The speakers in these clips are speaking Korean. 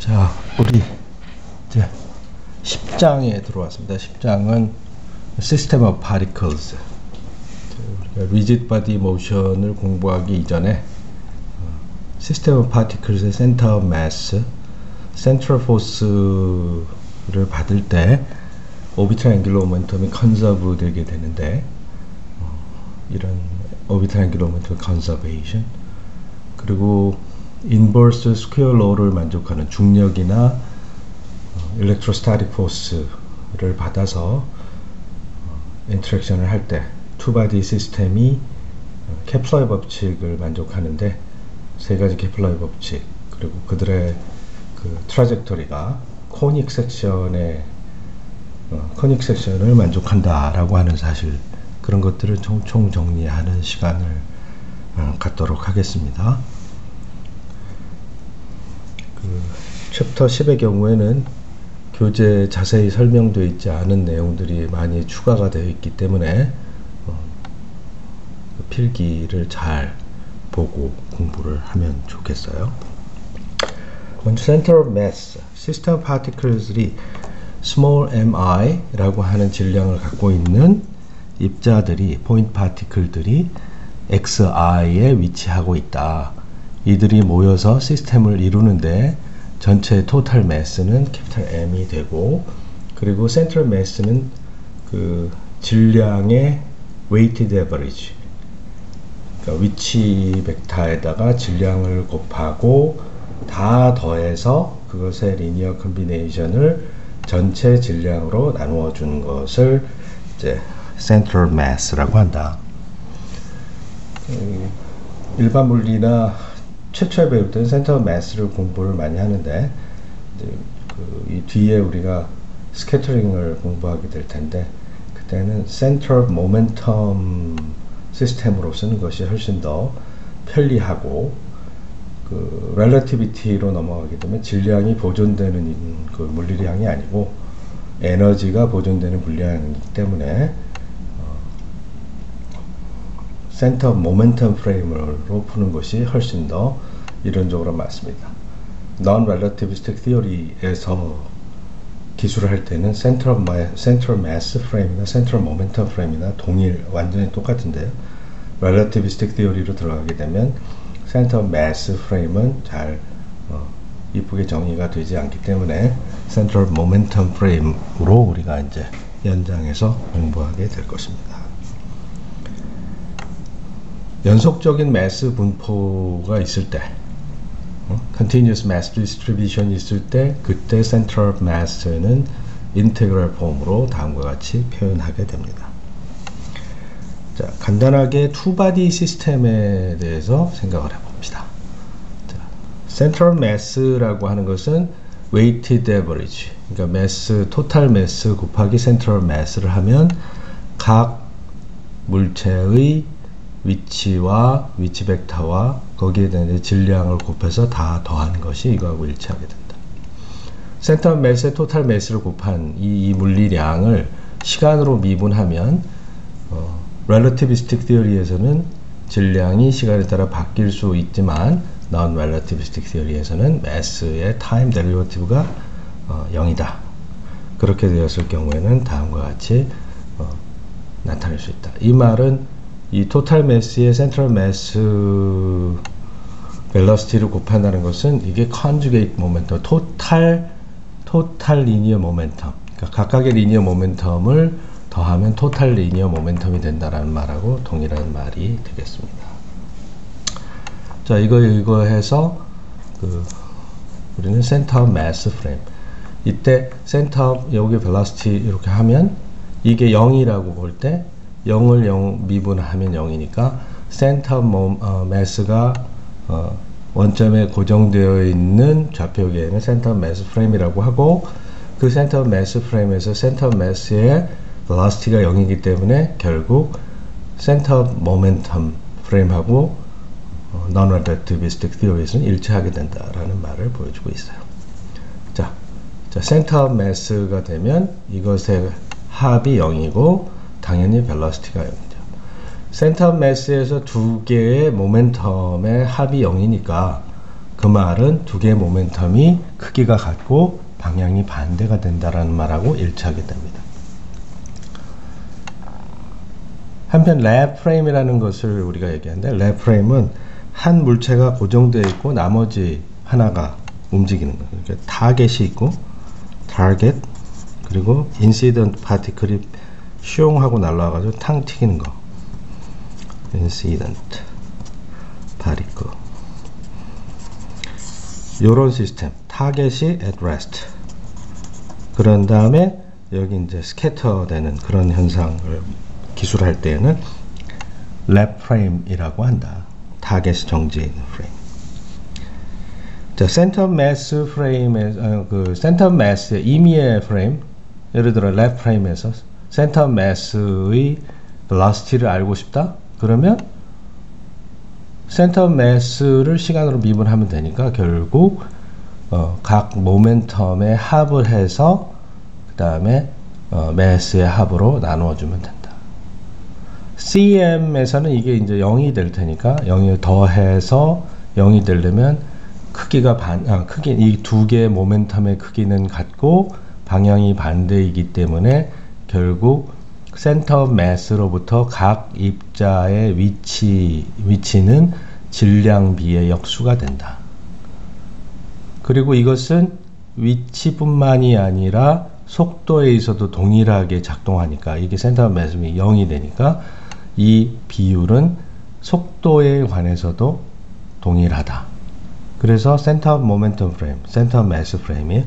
자, 우리 이제 10장에 들어왔습니다. 10장은 System of Particles. 우리가 Rigid Body Motion을 공부하기 이전에 System of Particles의 Center of Mass, Central Force를 받을 때 Orbital Angular Momentum이 conserve 되게 되는데, 이런 Orbital Angular Momentum Conservation, 그리고 Inverse Square Law를 만족하는 중력이나 Electrostatic Force를 받아서 인터랙션을 할 때 투바디 시스템이 케플러의 법칙을 만족하는데, 세 가지 케플러의 법칙, 그리고 그들의 그 트라젝토리가 코닉 섹션의 코닉 섹션을 만족한다라고 하는 사실, 그런 것들을 총 정리하는 시간을 갖도록 하겠습니다. 그 챕터 10의 경우에는 교재에 자세히 설명되어 있지 않은 내용들이 많이 추가가 되어 있기 때문에 필기를 잘 보고 공부를 하면 좋겠어요. 먼저 Center of Mass, System of Particles이 small mi 라고 하는 질량을 갖고 있는 입자들이, 포인트 파티클들이 xi에 위치하고 있다. 이들이 모여서 시스템을 이루는데 전체 토탈 매스는 캐피탈 M이 되고, 그리고 센트럴 매스는 그 질량의 weighted average, 그러니까 위치 벡터에다가 질량을 곱하고 다 더해서 그것의 리니어 컨비네이션을 전체 질량으로 나누어 준 것을 이제 central mass라고 한다. 일반 물리나 최초에 배울 때는 센터 매스를 공부를 많이 하는데, 이 뒤에 우리가 스캐터링을 공부하게 될 텐데, 그때는 센터 모멘텀 시스템으로 쓰는 것이 훨씬 더 편리하고, 그 렐러티비티로 넘어가게 되면 질량이 보존되는 그 물리량이 아니고 에너지가 보존되는 물리량이기 때문에 센터 모멘텀 프레임으로 푸는 것이 훨씬 더 이론적으로 맞습니다. Non-relativistic theory에서 기술을 할 때는 Central Mass Frame이나 Central Momentum Frame이나 완전히 똑같은데요. Relativistic theory로 들어가게 되면 Central Mass Frame은 잘 이쁘게 정의가 되지 않기 때문에 Central Momentum Frame으로 우리가 이제 연장해서 공부하게 될 것입니다. 연속적인 매스 분포가 있을 때, continuous mass distribution 있을 때, 그때 central mass는 integral 폼으로 다음과 같이 표현하게 됩니다. 자, 간단하게 투바디 시스템에 대해서 생각을 해봅니다. 자, central mass라고 하는 것은 weighted average, 그러니까 mass, total mass 곱하기 central mass를 하면 각 물체의 위치와 위치 벡터와 거기에 대한 질량을 곱해서 다 더한 것이 이거하고 일치하게 된다. 센터 매스의 토탈 매스를 곱한 이 물리량을 시간으로 미분하면 relativistic theory에서는 질량이 시간에 따라 바뀔 수 있지만 non-relativistic theory에서는 매스의 time derivative가 0이다. 그렇게 되었을 경우에는 다음과 같이 나타낼 수 있다. 이 말은 이 토탈 매스의 센트럴 매스 벨러시티를 곱한다는 것은 이게 컨주게이트 모멘텀, 토탈 리니어 모멘텀, 그러니까 각각의 리니어 모멘텀을 더하면 토탈 리니어 모멘텀이 된다라는 말하고 동일한 말이 되겠습니다. 자, 이거 해서 우리는 센터 매스 프레임, 이때 센터 여기 벨러시티 이렇게 하면 이게 0이라고 볼 때 0을 0 미분하면 0이니까 센터 매스가 원점에 고정되어 있는 좌표계에는 센터 매스 프레임이라고 하고, 그 센터 매스 프레임에서 센터 매스의 velocity가 0이기 때문에 결국 센터 모멘텀 프레임하고 non-relativistic theory에서는 일치하게 된다라는 말을 보여주고 있어요. 자, 센터 매스가 되면 이것의 합이 0이고 당연히 벨러시티가 0이죠. 센터 매스에서 두 개의 모멘텀의 합이 0이니까 그 말은 두 개의 모멘텀이 크기가 같고 방향이 반대가 된다라는 말하고 일치하게 됩니다. 한편 랩 프레임이라는 것을 우리가 얘기하는데, 랩 프레임은 한 물체가 고정되어 있고 나머지 하나가 움직이는 거예요. 그러니까 타겟이 있고, 타겟, 그리고 인시던트 파티클이 슝 하고 날라와가지고 탕 튀기는 거. 인시던트 파티클. 요런 시스템. 타겟이 at rest. 그런 다음에 여기 이제 스캐터 되는 그런 현상을 기술할 때에는 랩 프레임이라고 한다. 타겟이 정지해 있는 프레임. 자, 센터 매스 프레임의 그 센터 매스의 임의의 프레임, 예를 들어 랩 프레임에서 센터 매스의 velocity를 알고 싶다? 그러면 센터 매스를 시간으로 미분하면 되니까 결국 각 모멘텀에 합을 해서 그 다음에 매스의 합으로 나누어 주면 된다. CM에서는 이게 이제 0이 될 테니까 0을 더해서 0이 되려면 크기가 크기, 이 두 개의 모멘텀의 크기는 같고 방향이 반대이기 때문에 결국 센터 매스로부터 각 입자의 위치는 질량비의 역수가 된다. 그리고 이것은 위치뿐만이 아니라 속도에 있어도 동일하게 작동하니까, 이게 센터 매스이 0이 되니까 이 비율은 속도에 관해서도 동일하다. 그래서 센터 모멘텀 프레임, 센터 매스 프레임이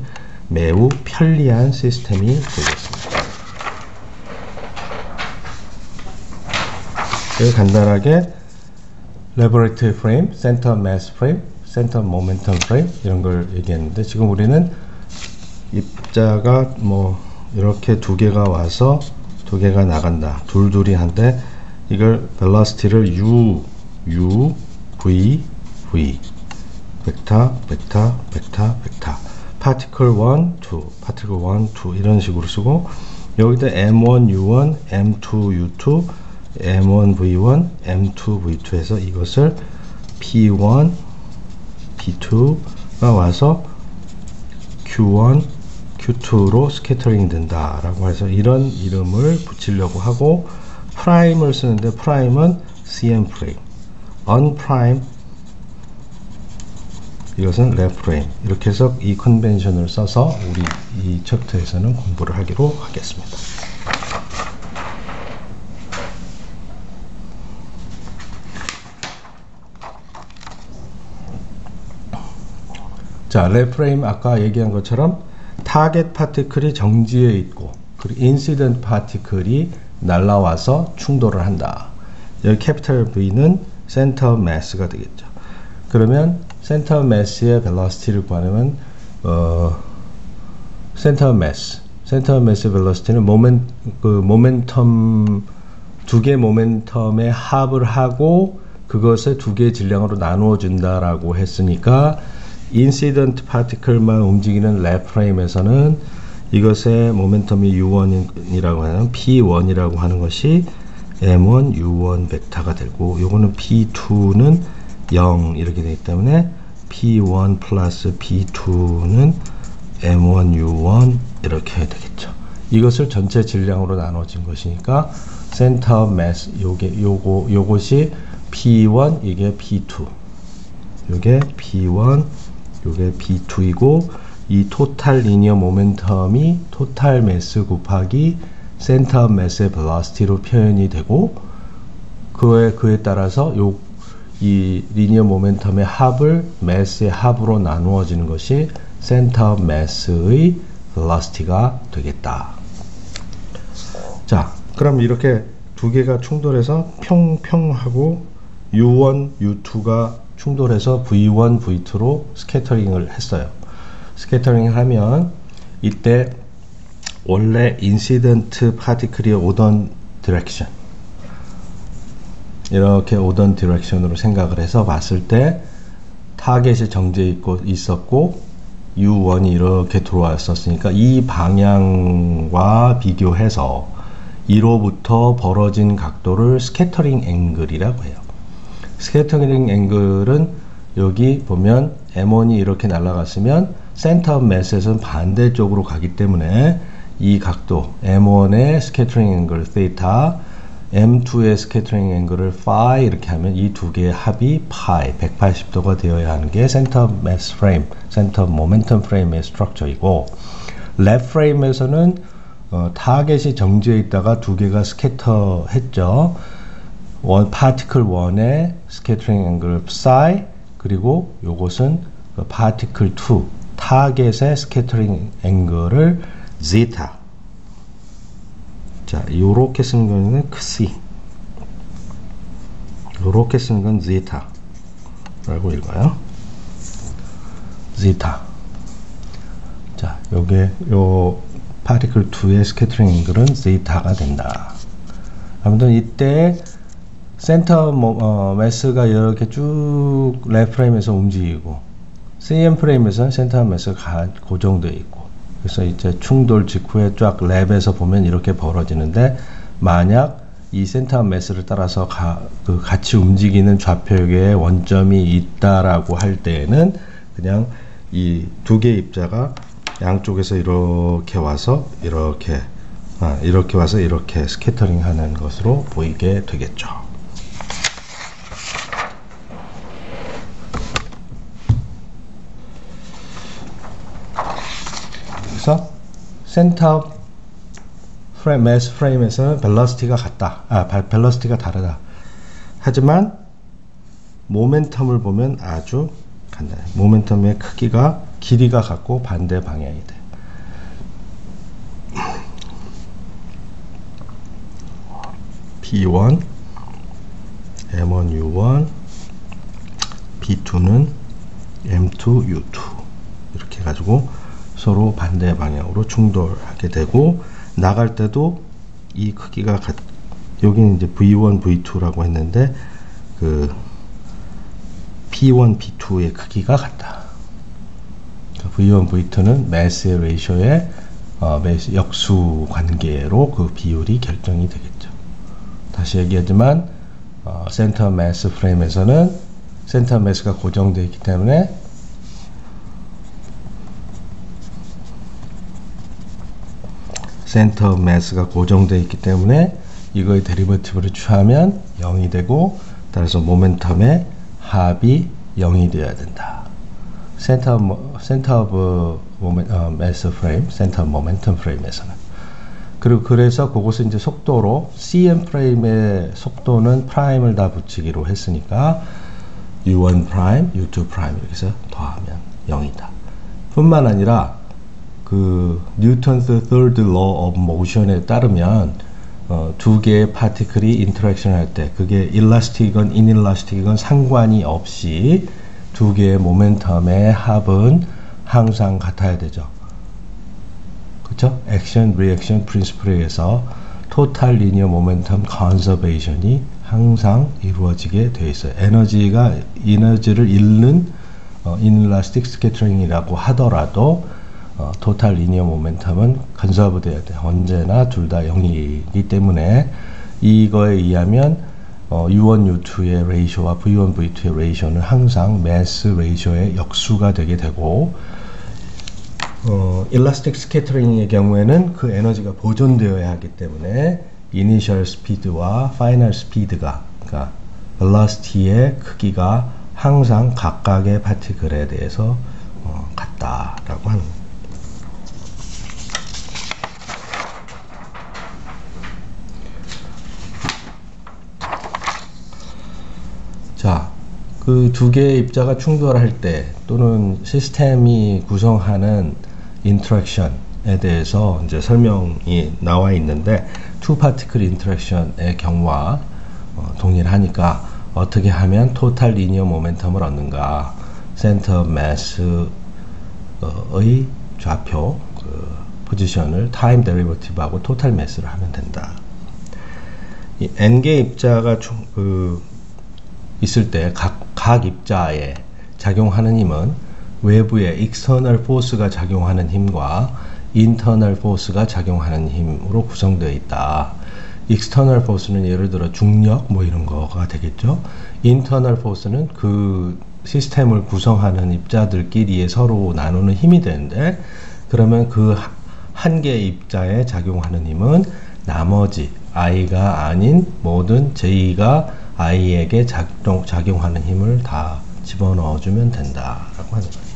매우 편리한 시스템이 되겠습니다. 간단하게 레버레이터리 프레임, 센터 매스 프레임, 센터 모멘텀 프레임 이런 걸 얘기했는데, 지금 우리는 입자가 뭐 이렇게 두 개가 와서 두 개가 나간다. 둘둘이 한데 이걸 velocity를 U, V, 벡터, particle 1, 2, particle 1, 2 이런 식으로 쓰고, 여기다 M1, U1, M2, U2, M1, V1, M2, V2 해서 이것을 P1, P2가 와서 Q1, Q2로 스캐터링 된다라고 해서 이런 이름을 붙이려고 하고, 프라임을 쓰는데 프라임은 CM 프레임, unprime 이것은 랩 프레임. 이렇게 해서 이 컨벤션을 써서 우리 이 챕터에서는 공부를 하기로 하겠습니다. 자, 랩 프레임 아까 얘기한 것처럼 타겟 파티클이 정지해 있고, 그리고 인시던트 파티클이 날라와서 충돌을 한다. 여기 캐피탈 V는 센터 매스가 되겠죠. 그러면 센터 매스의 벨로시티를 구하려면 센터 매스의 벨로시티는 모멘텀 두 개 모멘텀에 합을 하고 그것을 두 개의 질량으로 나누어 준다라고 했으니까, 인시던트 파티클만 움직이는 랩 프레임에서는 이것의 모멘텀이 U1이라고 하는 P1이라고 하는 것이 M1, U1 벡터가 되고, 요거는 P2는 0 이렇게 되기 때문에 P1 플러스 P2는 M1, U1 이렇게 되겠죠. 이것을 전체 질량으로 나눠진 것이니까 센터 매스 요것이 P1, 이게 P2, 요게 P1, 요게 P2이고, 이 토탈 리니어 모멘텀이 토탈 매스 곱하기 센터 매스의 벨로시티로 표현이 되고, 그에 따라서 이 리니어 모멘텀의 합을 매스의 합으로 나누어지는 것이 센터 매스의 벨로시티가 되겠다. 자, 그럼 이렇게 두 개가 충돌해서 평평하고 U1, U2가 충돌해서 V1, V2로 스캐터링을 했어요. 스캐터링을 하면 이때 원래 인시던트 파티클이 오던 디렉션, 이렇게 오던 디렉션으로 생각을 해서 봤을 때 타겟이 정지해 있었고 U1이 이렇게 들어왔었으니까 이 방향과 비교해서 이로부터 벌어진 각도를 스캐터링 앵글이라고 해요. 스캐터링 앵글은 여기 보면 M1이 이렇게 날아갔으면 센터 오브 매스에서는 반대쪽으로 가기 때문에 이 각도 M1의 스캐터링 앵글 θ, M2의 스캐터링 앵글을 phi 이렇게 하면 이 두 개의 합이 pi 180도가 되어야 하는 게 센터 오브 매스 프레임, 센터 오브 모멘텀 프레임의 스트럭처이고, 랩 프레임에서는 타겟이 정지해 있다가 두 개가 스캐터 했죠. 파티클 1의 스캐터링 앵글 psi, 그리고 요것은 파티클 2 타겟의 스캐터링 앵글을 zeta. 자, 요렇게 쓰는 거는 xc, 요렇게 쓰는 건 zeta 라고 읽어요. zeta. 자, 요게 요 파티클 2의 스캐터링 앵글은 zeta가 된다. 아무튼 이때 센터 매스가 이렇게 쭉 랩 프레임에서 움직이고, CM 프레임에서는 센터 매스가 고정되어 있고, 그래서 이제 충돌 직후에 쫙 랩에서 보면 이렇게 벌어지는데, 만약 이 센터 매스를 따라서 같이 움직이는 좌표계에 원점이 있다라고 할 때에는 그냥 이 두 개의 입자가 양쪽에서 이렇게 와서 이렇게 와서 이렇게 스캐터링 하는 것으로 보이게 되겠죠. 그래서 센터 프레임, 매스 프레임에서는 벨러시티가 같다. 벨러시티가 다르다. 하지만 모멘텀을 보면 아주 간단해. 모멘텀의 크기가, 길이가 같고 반대 방향이 돼. B1, M1, U1, B2는 M2, U2 이렇게 해가지고 서로 반대 방향으로 충돌하게 되고, 나갈 때도 이 크기가 여기는 이제 V1, V2라고 했는데 그 P1, P2의 크기가 같다. V1, V2는 매스의 레이쇼의 매스 역수 관계로 그 비율이 결정이 되겠죠. 다시 얘기하지만 센터 매스 프레임에서는 센터 매스가 고정되어 있기 때문에 센터 매스가 고정되어 있기 때문에 이거의 데리버티브를 취하면 0이 되고, 따라서 모멘텀의 합이 0이 되어야 된다. 센터 오브 매스 프레임, 센터 모멘텀 프레임에서는. 그리고 그래서 그것은 이제 속도로 CM 프레임의 속도는 프라임을 다 붙이기로 했으니까 U1 프라임, U2 프라임 이렇게 해서 더하면 0이다. 뿐만 아니라 그 뉴턴스 third law of motion에 따르면 두 개의 파티클이 인터랙션 할 때 그게 일라스틱이건 인일라스틱이건 상관이 없이 두 개의 모멘텀의 합은 항상 같아야 되죠. 그렇죠? 액션 리액션 프린시플에 의해서 토탈 리니어 모멘텀 컨저베이션이 항상 이루어지게 되어 있어요. 에너지를 잃는 인일라스틱 스캐터링이라고 하더라도 토탈 리니어 모멘텀은 컨저브 돼야 돼. 언제나 둘 다 0이기 때문에 이거에 의하면 U1, U2의 레이쇼와 V1, V2의 레이쇼는 항상 매스 레이쇼의 역수가 되게 되고, 일라스틱 스캐터링의 경우에는 그 에너지가 보존되어야 하기 때문에 이니셜 스피드와 파이널 스피드가, 그러니까 벨러시티의 크기가 항상 각각의 파티클에 대해서 같다라고 하는 거예요. 자, 그 두 개의 입자가 충돌할 때 또는 시스템이 구성하는 인터랙션에 대해서 이제 설명이 나와 있는데, 투 파티클 인터랙션의 경우와 동일하니까 어떻게 하면 토탈 리니어 모멘텀을 얻는가? 센터 매스의 좌표 포지션을 타임 데리버티브하고 토탈 매스를 하면 된다. 이 n개 입자가 있을 때 각 입자에 작용하는 힘은 외부의 external force가 작용하는 힘과 internal force가 작용하는 힘으로 구성되어 있다. external force는 예를 들어 중력 뭐 이런 거가 되겠죠. internal force는 그 시스템을 구성하는 입자들끼리의 서로 나누는 힘이 되는데, 그러면 그 한 개의 입자에 작용하는 힘은 나머지 i가 아닌 모든 j가 i에게 작용하는 힘을 다 집어넣어주면 된다라고 하는 거예요.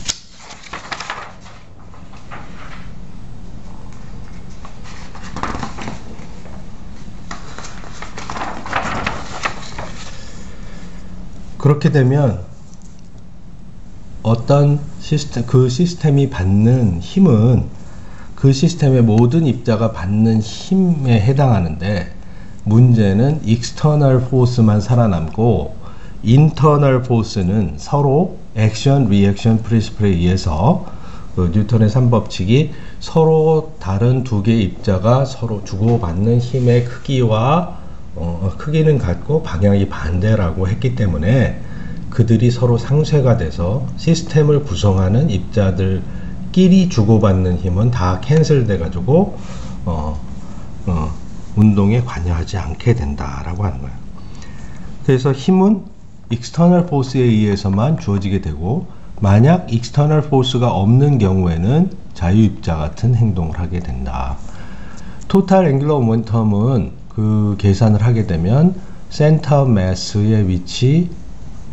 그렇게 되면 어떤 시스템, 그 시스템이 받는 힘은 그 시스템의 모든 입자가 받는 힘에 해당하는데, 문제는 external force만 살아남고 internal force는 서로 액션, 리액션, 프린시플에 의해서 그 뉴턴의 3법칙이 서로 다른 두 개의 입자가 서로 주고받는 힘의 크기와 크기는 같고 방향이 반대라고 했기 때문에 그들이 서로 상쇄가 돼서 시스템을 구성하는 입자들끼리 주고받는 힘은 다 캔슬돼 가지고 운동에 관여하지 않게 된다라고 하는 거예요. 그래서 힘은 external force에 의해서만 주어지게 되고, 만약 external force가 없는 경우에는 자유입자 같은 행동을 하게 된다. total angular momentum은 그 계산을 하게 되면 center mass의 위치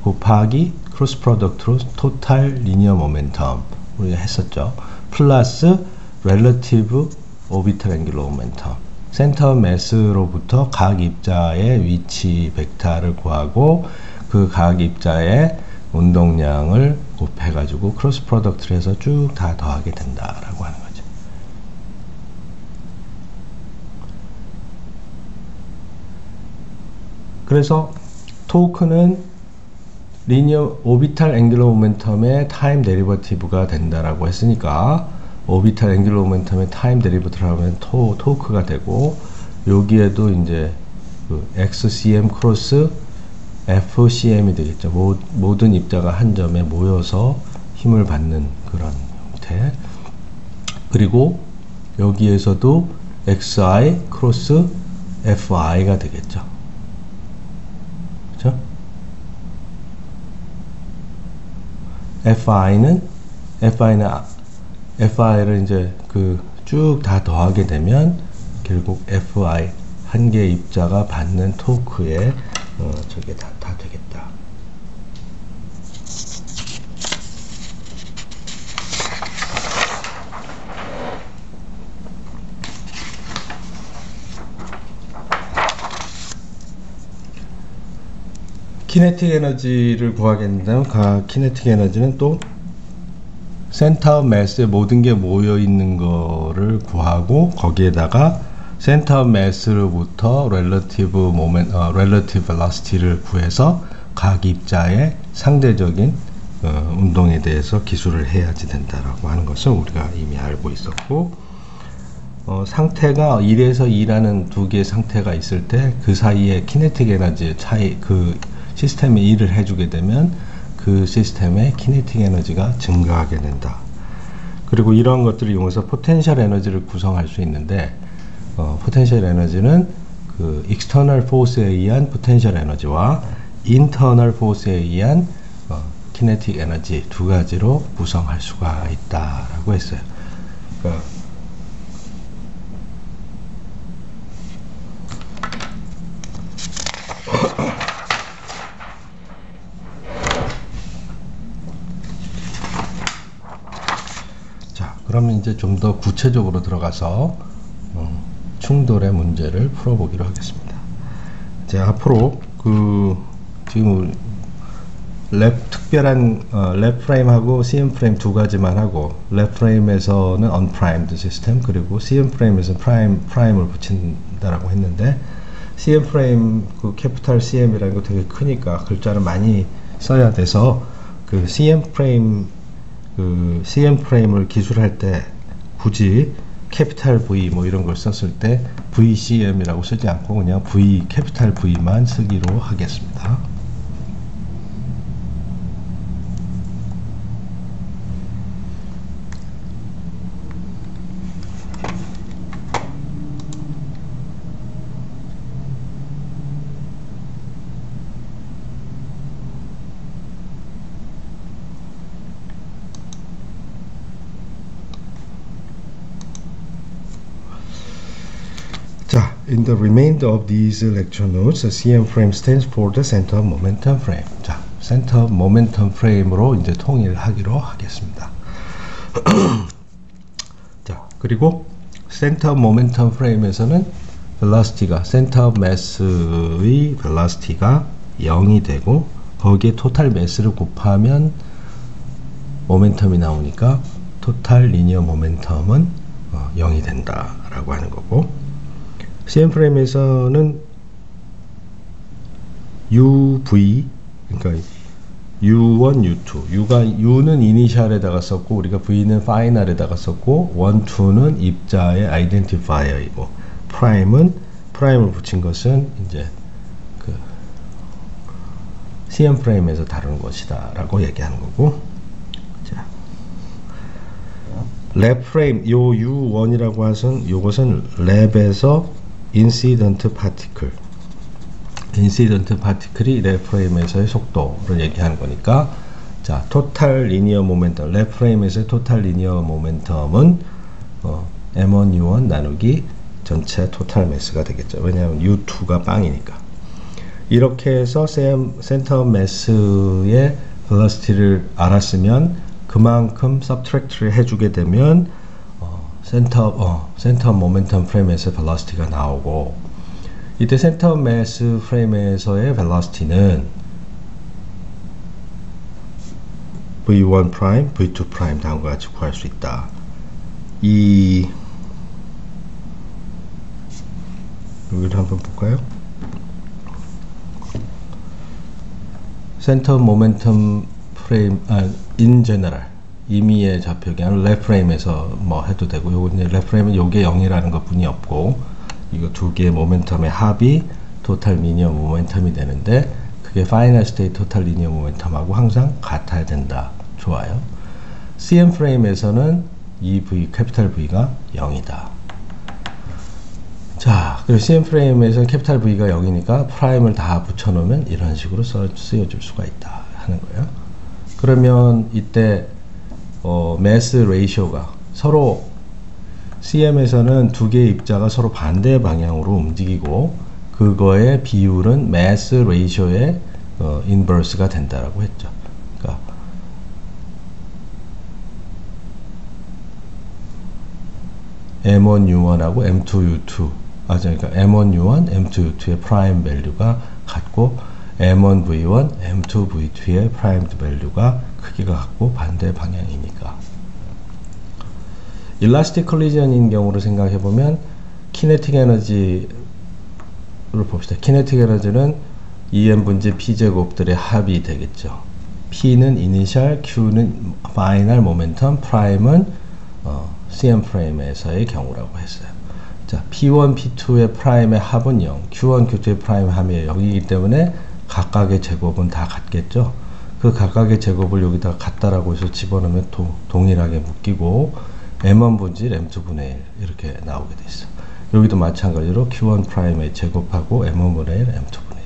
곱하기 크로스 프로덕트로 total linear momentum 우리가 했었죠. 플러스 relative orbital angular momentum. 센터 매스로부터 각 입자의 위치 벡터를 구하고 그 각 입자의 운동량을 곱해가지고 크로스 프로덕트를 해서 쭉 다 더하게 된다라고 하는 거죠. 그래서 토크는 리니어 오비탈 앵귤러 모멘텀의 타임 데리버티브가 된다라고 했으니까, 오비탈 앵귤러 모멘텀의 타임 데리버티브를 하면 토크가 되고, 여기에도 이제 그 XCM 크로스 FCM이 되겠죠. 모든 입자가 한 점에 모여서 힘을 받는 그런 형태. 그리고 여기에서도 XI 크로스 FI가 되겠죠. 그렇죠? FI를 이제 그 쭉 다 더하게 되면 결국 FI 한 개의 입자가 받는 토크에 저게 다 되겠다. 키네틱 에너지를 구하겠는데요. 키네틱 에너지는 또 센터 매스에 모든 게 모여 있는 거를 구하고, 거기에다가 센터 매스로부터 relative velocity를 구해서 각 입자의 상대적인 운동에 대해서 기술을 해야지 된다라고 하는 것을 우리가 이미 알고 있었고, 상태가 1에서 2라는 두 개의 상태가 있을 때 그 사이에 키네틱 에너지의 차이, 그 시스템이 일을 해주게 되면 그 시스템의 키네틱 에너지가 증가하게 된다. 그리고 이러한 것들을 이용해서 포텐셜 에너지를 구성할 수 있는데, 포텐셜 에너지는 그 external force에 의한 포텐셜 에너지와 internal force에 의한 키네틱 에너지 두 가지로 구성할 수가 있다라고 했어요. 그러니까 그러면 이제 좀 더 구체적으로 들어가서 충돌의 문제를 풀어보기로 하겠습니다. 이제 앞으로 지금 특별한 랩 프레임하고 CM 프레임 두 가지만 하고, 랩 프레임에서는 unprimed 시스템, 그리고 CM 프레임에서 프라임을 붙인다라고 했는데, CM 프레임 그 캐피탈 CM이라는 거 되게 크니까 글자를 많이 써야 돼서 그 CM 프레임을 기술할 때 굳이 캐피탈 V 뭐 이런 걸 썼을 때 VCM이라고 쓰지 않고 그냥 캐피탈 V만 쓰기로 하겠습니다. in the remainder of these lecture notes, CM frame stands for the center of momentum frame. 자, center of momentum frame으로 이제 통일하기로 하겠습니다. 자, 그리고 center of momentum frame에서는 velocity가 center of mass의 velocity가 0이 되고 거기에 total mass를 곱하면 모멘텀이 나오니까 total linear momentum은 0이 된다라고 하는 거고, CM 프레임에서는 UV, 그러니까 U1, U2, U는 이니셜에다가 썼고 우리가 V는 파이널에다가 썼고 1, 2는 입자의 아이덴티파이어이고 프라임을 붙인 것은 이제 그 CM 프레임에서 다루는 것이다 라고 얘기하는 거고, 자, 랩 프레임, 요 U1이라고 하선 요것은 랩에서 인시던트 파티클, 인시던트 파티클이 랩 프레임에서의 속도를 얘기하는 거니까, 자, 토탈 리니어 모멘텀, 랩 프레임에서의 토탈 리니어 모멘텀은 M1 U1 나누기 전체 토탈 매스가 되겠죠. 왜냐하면 U2가 빵이니까. 이렇게 해서 센터 매스의 velocity를 알았으면 그만큼 subtract를 해주게 되면 센터 모멘텀 프레임에서 velocity가 나오고, 이때 센터 매스 프레임에서의 velocity는 V1 프라임, V2 프라임 다음과 같이 구할 수 있다. 여기를 한번 볼까요? 센터 모멘텀 프레임, in general 임의의 좌표기 랩 프레임에서 뭐 해도 되고, 요거 이제 랩 프레임은 요게 0이라는 것 뿐이 없고, 이거 두 개의 모멘텀의 합이 토탈 리니어 모멘텀이 되는데, 그게 파이널 스테이트 토탈 리니어 모멘텀하고 항상 같아야 된다. 좋아요. CM 프레임에서는 이 V, 캐피탈 V가 0이다. 자, 그리고 CM 프레임에서는 캐피탈 V가 0이니까 프라임을 다 붙여놓으면 이런 식으로 쓰여줄 수가 있다 하는 거예요. 그러면 이때 매스 레이쇼가 서로 CM에서는 두 개의 입자가 서로 반대 방향으로 움직이고, 그거의 비율은 매스 레이쇼의 인버스가 된다라고 했죠. 그러니까 M1U1하고 M2U2, 그러니까 M1U1, M2U2의 프라임 밸류가 같고 M1V1, M2V2의 프라임 밸류가 크기가 같고 반대 방향이니까. 일라스틱 컬리전인 경우를 생각해 보면 키네틱 에너지를 봅시다. 키네틱 에너지는 EM 분지 P 제곱들의 합이 되겠죠. P는 이니셜, Q는 파이널 모멘텀, 프라임은 CM 프레임에서의 경우라고 했어요. 자, P1, P2의 프라임의 합은 0, Q1, Q2의 프라임 합이 0이기 때문에 각각의 제곱은 다 같겠죠. 그 각각의 제곱을 여기다 같다라고 해서 집어넣으면 동일하게 묶이고 M1 분질 M2분의 1 이렇게 나오게 돼 있어. 여기도 마찬가지로 Q1 프라임의 제곱하고 M1분의 1, M2분의 1.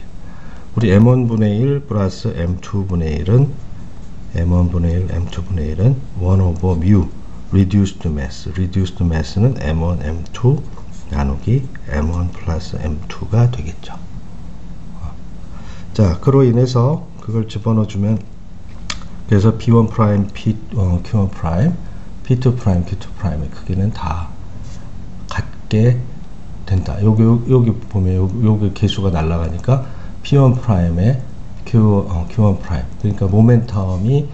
우리 M1분의 1 플러스 M2분의 1은 M1분의 1, M2분의 1은 1 over mu reduced mass. reduced mass는 M1, M2 나누기 M1 플러스 M2가 되겠죠. 자, 그로 인해서 그걸 집어넣어주면, 그래서 P1 프라임, Q1 프라임, P2 프라임, Q2 프라임의 크기는 다 같게 된다. 여기 보면 여기 개수가 날아가니까 P1 프라임의 Q1 프라임, 그러니까 모멘텀이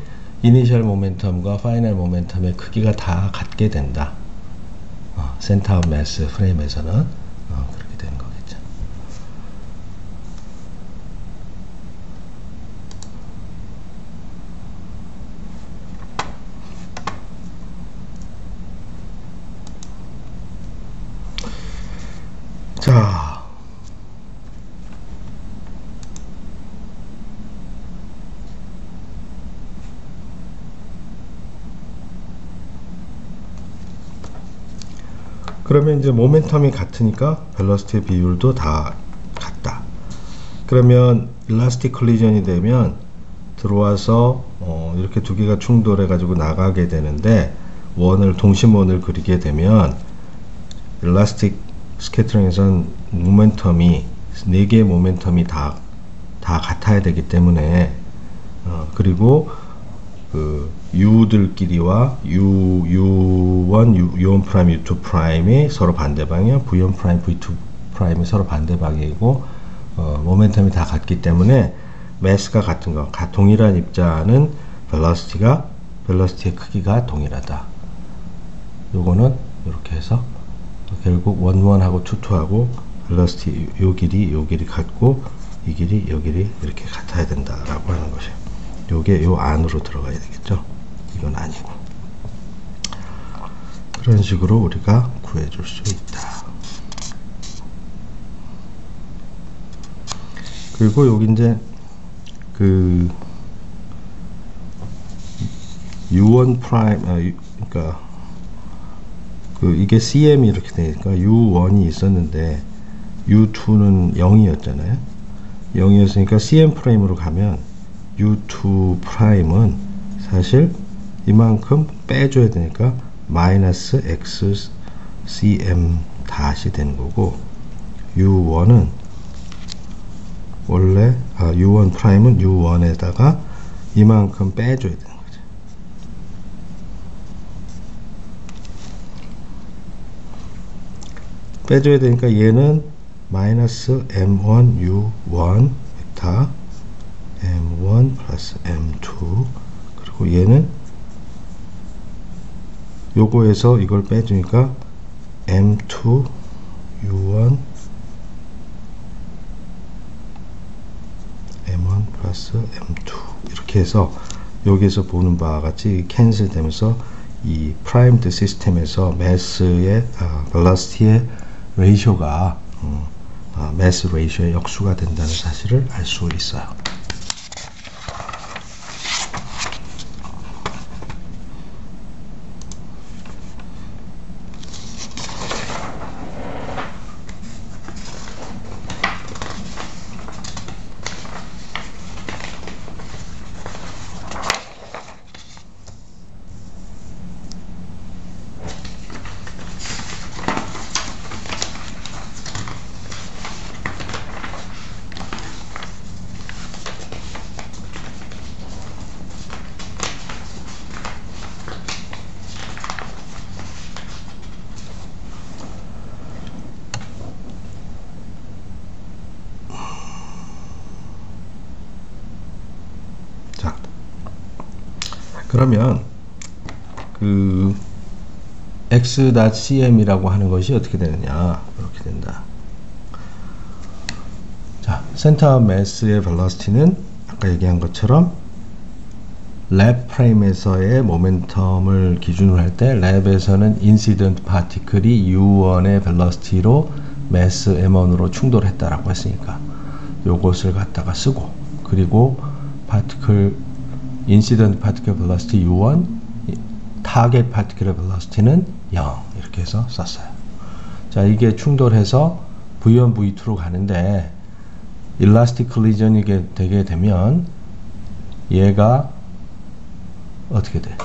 이니셜 모멘텀과 파이널 모멘텀의 크기가 다 같게 된다. 센터 오브 매스 프레임에서는 그렇게 되는 거겠죠. 자, 그러면 이제 모멘텀이 같으니까 벨로시티 비율도 다 같다. 그러면 일라스틱 컬리전이 되면 들어와서 이렇게 두 개가 충돌해 가지고 나가게 되는데, 원을 동심원을 그리게 되면 일라스틱 스캐터링에선 모멘텀이 4개의 모멘텀이 다 같아야 되기 때문에 그리고 그 U들끼리와 U1, U1 프라임, U2 프라임이 서로 반대 방향, V1 프라임, V2 프라임이 서로 반대 방향이고 모멘텀이 다 같기 때문에 매스가 같은 거, 동일한 입자는 벨러시티의 크기가 동일하다. 요거는 이렇게 해서 결국 11하고 22하고 벨러시티 요 길이 같고 이 길이 이렇게 같아야 된다라고 하는 것이에요. 요게 요 안으로 들어가야 되겠죠. 이건 아니고. 그런 식으로 우리가 구해줄 수 있다. 그리고 여기 이제 그 U1 프라임, 그러니까 이게 CM이 이렇게 되니까 U1이 있었는데 U2는 0이었잖아요. 0이었으니까 CM 프라임으로 가면 U2 프라임은 사실 이만큼 빼줘야 되니까 마이너스 X CM 다시 되는 거고, U1은 원래 U1 프라임은 U1에다가 이만큼 빼줘야 되는 거죠. 빼줘야 되니까 얘는 마이너스 M1 U1 벡터 M1 플러스 M2, 그리고 얘는 요거에서 이걸 빼주니까 M2 U1 M1 플러스 M2 이렇게 해서 여기에서 보는 바와 같이 캔슬 되면서 이 프라임드 시스템에서 매스의 벨러시티의 레이쇼가 매스 레이쇼의 역수가 된다는 사실을 알 수 있어요. 그러면 그 x.cm이라고 하는 것이 어떻게 되느냐, 이렇게 된다. 자, 센터 매스의 벨러시티는 아까 얘기한 것처럼 랩 프레임에서의 모멘텀을 기준으로 할 때 랩에서는 인시던트 파티클이 U1의 벨러시티로 매스 M1으로 충돌했다라고 했으니까 요것을 갖다가 쓰고, 그리고 인시던트 파티클 벨러시티 U1, 타겟 파티클 벨러시티는 0 이렇게 해서 썼어요. 자, 이게 충돌해서 V1, V2로 가는데 일라스틱 컬리전이 되게 되면 얘가 어떻게 돼?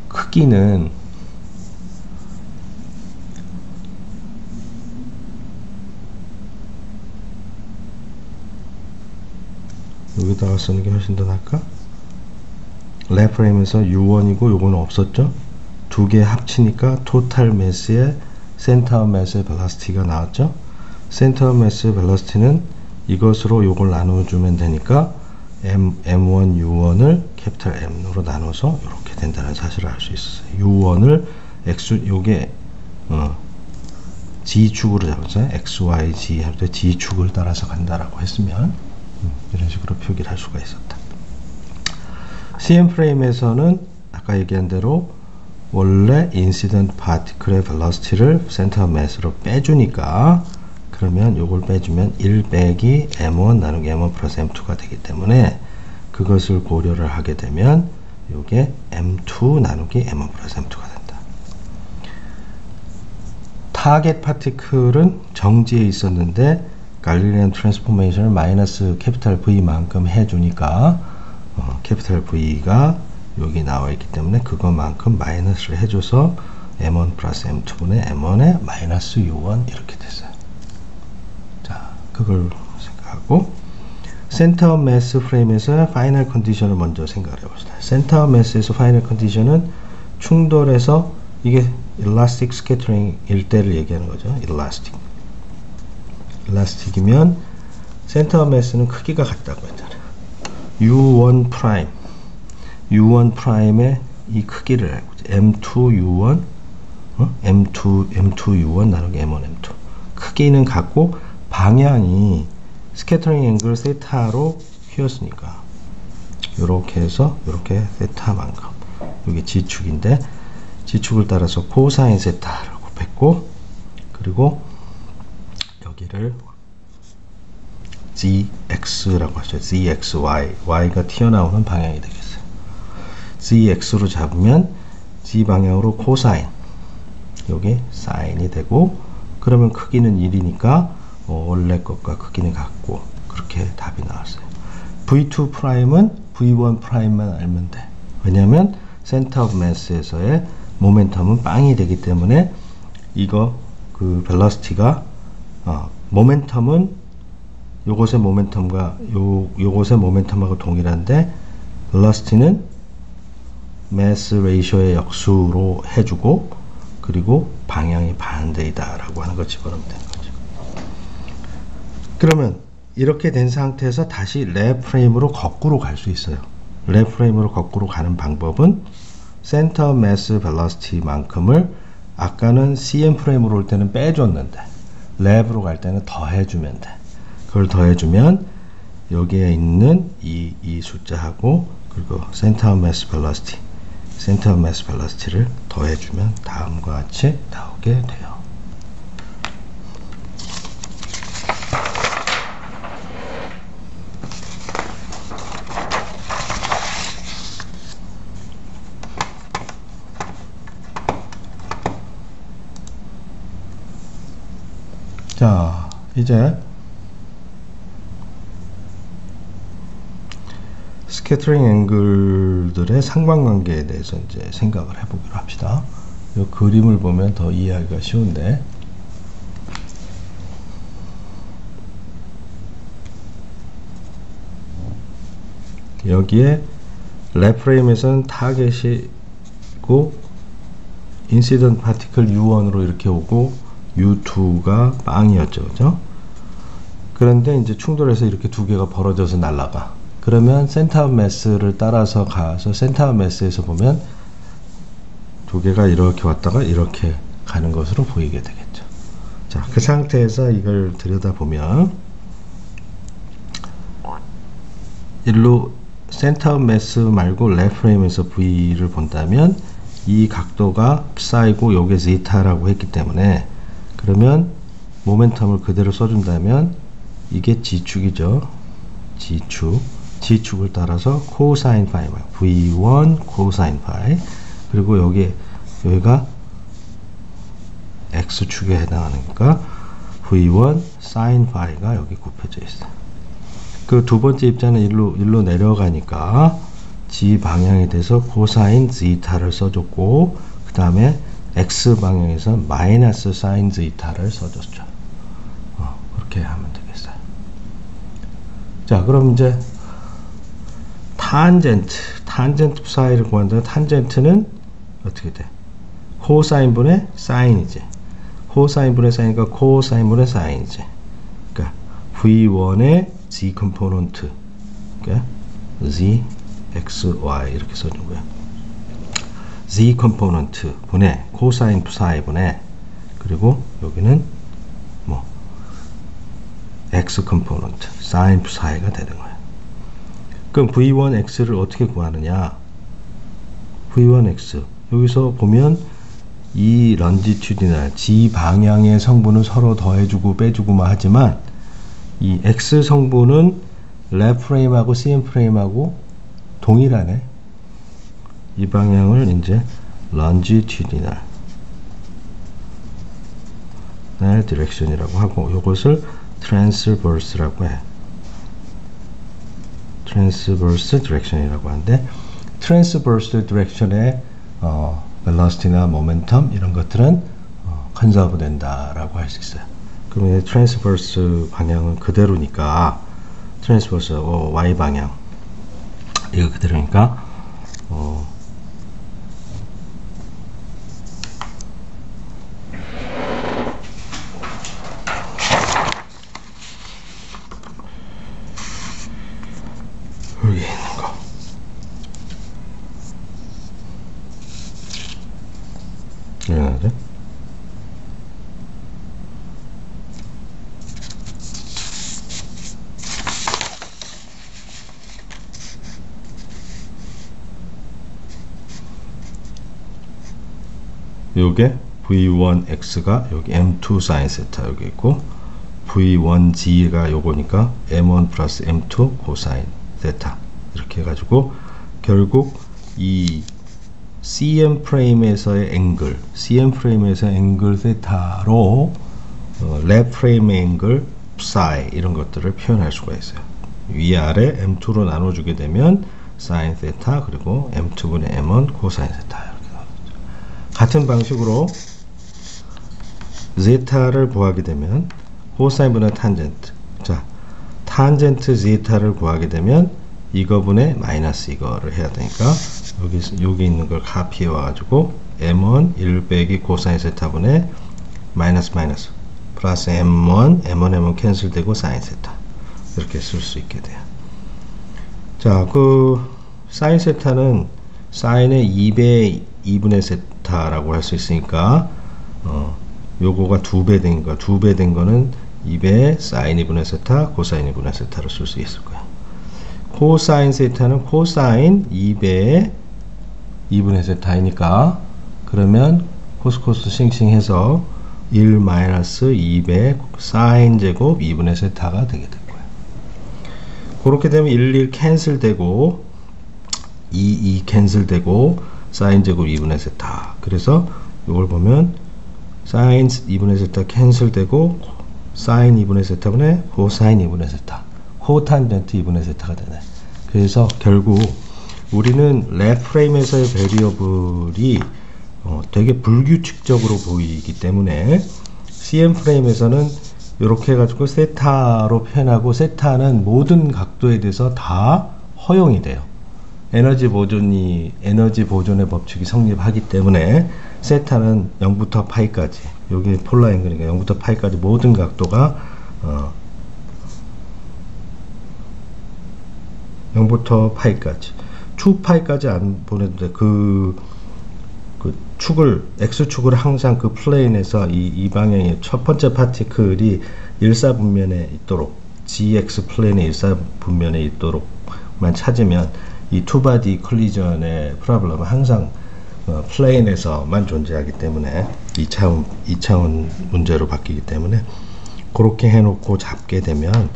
크기는 여기다가 쓰는 게 훨씬 더 나을까? 랩 프레임에서 U1이고 요거는 없었죠? 두 개 합치니까 토탈 매스의 센터 매스의 벨러시티가 나왔죠? 센터 매스의 벨러시티는 이것으로 요걸 나눠주면 되니까 M1 U1을 캐피탈 M으로 나눠서 이렇게 된다는 사실을 알 수 있었어요. U1을 요게 G축으로 잡았어요. X, Y, G 할 때 G축을 따라서 간다라고 했으면 이런 식으로 표기를 할 수가 있었다. CM 프레임에서는 아까 얘기한 대로 원래 인시던트 파티클의 벨러시티를 센터 매스로 빼주니까, 그러면 요걸 빼주면 1 빼기 M1 나누기 M1 플러스 M2가 되기 때문에 그것을 고려를 하게 되면 요게 M2 나누기 M1 플러스 M2가 된다. 타겟 파티클은 정지에 있었는데 갈릴리안 트랜스포메이션을 마이너스 캐피탈 V만큼 해주니까 캐피탈 V가 여기 나와 있기 때문에 그것만큼 마이너스를 해줘서 m1 플러스 m2분의 m1의 마이너스 u1 이렇게 됐어요. 자, 그걸 생각하고 센터 매스 프레임에서 파이널 컨디션을 먼저 생각을 해봅시다. 센터 매스에서 파이널 컨디션은 충돌해서 이게 일라스틱 스캐터링 일대를 얘기하는 거죠. 일라스틱이면 센터 매스는 크기가 같다고 했잖아요. u1 프라임 u1'의 이 크기를 알고 있죠. m2u1 m2u1 나누기 m1 m2 크기는 같고 방향이 스캐터링 앵글 세타로 휘었으니까 이렇게 해서 이렇게 세타만큼 이게 G축인데 G축을 따라서 코사인 세타를 곱했고 그리고 여기를 GX라고 하죠. GXY Y가 튀어나오는 방향이 되겠어요. GX로 잡으면 G 방향으로 코사인 여기 사인이 되고 그러면 크기는 1이니까 원래 것과 크기는 같고 그렇게 답이 나왔어요. V2 프라임은 V1 프라임만 알면 돼. 왜냐하면 센터 오브 매스에서의 모멘텀은 빵이 되기 때문에 이거 그 벨러시티가 모멘텀은 요것의 모멘텀과 요것의 모멘텀하고 동일한데 벨러시티는 매스 레이쇼의 역수로 해주고 그리고 방향이 반대이다 라고 하는 걸 집어넣으면 되는 거죠. 그러면 이렇게 된 상태에서 다시 랩 프레임으로 거꾸로 갈 수 있어요. 랩 프레임으로 거꾸로 가는 방법은 센터 매스 벨러시티만큼을 아까는 CM 프레임으로 올 때는 빼줬는데 랩으로 갈 때는 더해주면 돼. 그걸 더해주면 여기에 있는 이 숫자하고 그리고 센터 매스 벨러시티를 더해주면 다음과 같이 나오게 돼요. 자, 이제 스캐터링 앵글들의 상관관계에 대해서 이제 생각을 해보기로 합시다. 이 그림을 보면 더 이해하기가 쉬운데 여기에 랩 프레임에서는 타겟이고 인시던트 파티클 U1으로 이렇게 오고 U2가 빵이었죠. 그죠? 그런데 이제 충돌해서 이렇게 두 개가 벌어져서 날아가. 그러면 센터 오브 매스를 따라서 가서 센터 오브 매스에서 보면 두 개가 이렇게 왔다가 이렇게 가는 것으로 보이게 되겠죠. 자, 그 상태에서 이걸 들여다보면 일로 센터 오브 매스 말고 랩 프레임에서 V를 본다면 이 각도가 psi고 요게 zeta라고 했기 때문에 그러면 모멘텀을 그대로 써준다면 이게 G축이죠. G축을 따라서 코사인 파이 V1 코사인 파이 그리고 여기가 X축에 해당하니까 V1 사인 파이가 여기 굽혀져 있어요. 그 두 번째 입자는 일로 내려가니까 G 방향에 대해서 코사인 제타를 써줬고 그 다음에 X 방향에서 마이너스 사인 제타를 써줬죠. 그렇게 하면 되겠어요. 자, 그럼 이제 탄젠트 사이를 구한다면 탄젠트는 어떻게 돼? 코사인분의 사인이지. 코사인분의 사인이니까 코사인분의 사인이지. 그러니까 V1의 Z 컴포넌트 그러니까 Z, X, Y 이렇게 써준 거야. Z 컴포넌트 분의 코사인 사이 분의 그리고 여기는 뭐 X 컴포넌트 사인 사이가 되는 거야. 그럼 V1X를 어떻게 구하느냐? V1X 여기서 보면 이 런지튜디널 G 방향의 성분은 서로 더해주고 빼주고만 하지만 이 X 성분은 랩 프레임하고 CM 프레임하고 동일하네. 이 방향을 이제 longitudinal 디렉션이라고 하고 이것을 transverse라고 해. transverse direction이라고 하는데 transverse direction의 velocity나 momentum 이런 것들은 컨저브 된다라고 할 수 있어요. 그러면 트랜스버스 방향은 그대로니까 트랜스버스 y 방향 이거 그대로니까 여기 있는 거 일어나죠? 요게 V1X가 여기 M2 sin 세타 여기 있고 V1G가 요거니까 M1 플러스 M2 코사인 세타 이렇게 해가지고 결국 이 CM 프레임에서의 앵글 세타로 랩 프레임의 앵글 psi 이런 것들을 표현할 수가 있어요. 위아래 M2로 나눠주게 되면 sin 세타 그리고 M2분의 M1 코사인 세타 이렇게 나오죠. 같은 방식으로 제타를 구하게 되면 코사인분의 탄젠트, 자 탄젠트 제타를 구하게 되면 이거분의 마이너스 이거를 해야 되니까 여기 있는 걸 카피해 와가지고 M1 1 빼기 코사인 세타분의 마이너스 플러스 M1 캔슬되고 사인 세타 이렇게 쓸 수 있게 돼요. 자, 그 사인 세타는 사인의 2배 2분의 세타라고 할 수 있으니까 요거가 2배 된 거, 2배 된 거는 2배 사인 2분의 세타, 코사인 2분의 세타로 쓸 수 있을 거예요. 코사인 세타는 코사인 2배의 2분의 세타이니까 그러면 코스 싱싱해서 1 마이너스 2배 사인 제곱 2분의 세타가 되게 될 거예요. 그렇게 되면 1 캔슬되고 2 캔슬되고 사인 제곱 2분의 세타. 그래서 이걸 보면 사인 2분의 세타 캔슬되고 사인 2분의 세타분의 코사인 2분의 세타, 코탄젠트 2분의 세타가 되네. 그래서 결국 우리는 랩 프레임에서의 베리어블이 되게 불규칙적으로 보이기 때문에 CM 프레임에서는 이렇게 해가지고 세타로 표현하고, 세타는 모든 각도에 대해서 다 허용이 돼요. 에너지 보존의 법칙이 성립하기 때문에 세타는 0부터 파이까지, 여기 폴라 앵글이니까 0부터 파이까지 모든 각도가 0부터 파이까지, 2파이까지 안 보내도 돼. 그 축을, X축을 항상 그 플레인에서 이 방향의 첫 번째 파티클이 일사분면에 있도록, GX 플레인의 일사분면에 있도록만 찾으면 이 투바디 컬리전의 프로블럼은 항상 플레인에서만 존재하기 때문에 2차원 문제로 바뀌기 때문에 그렇게 해놓고 잡게 되면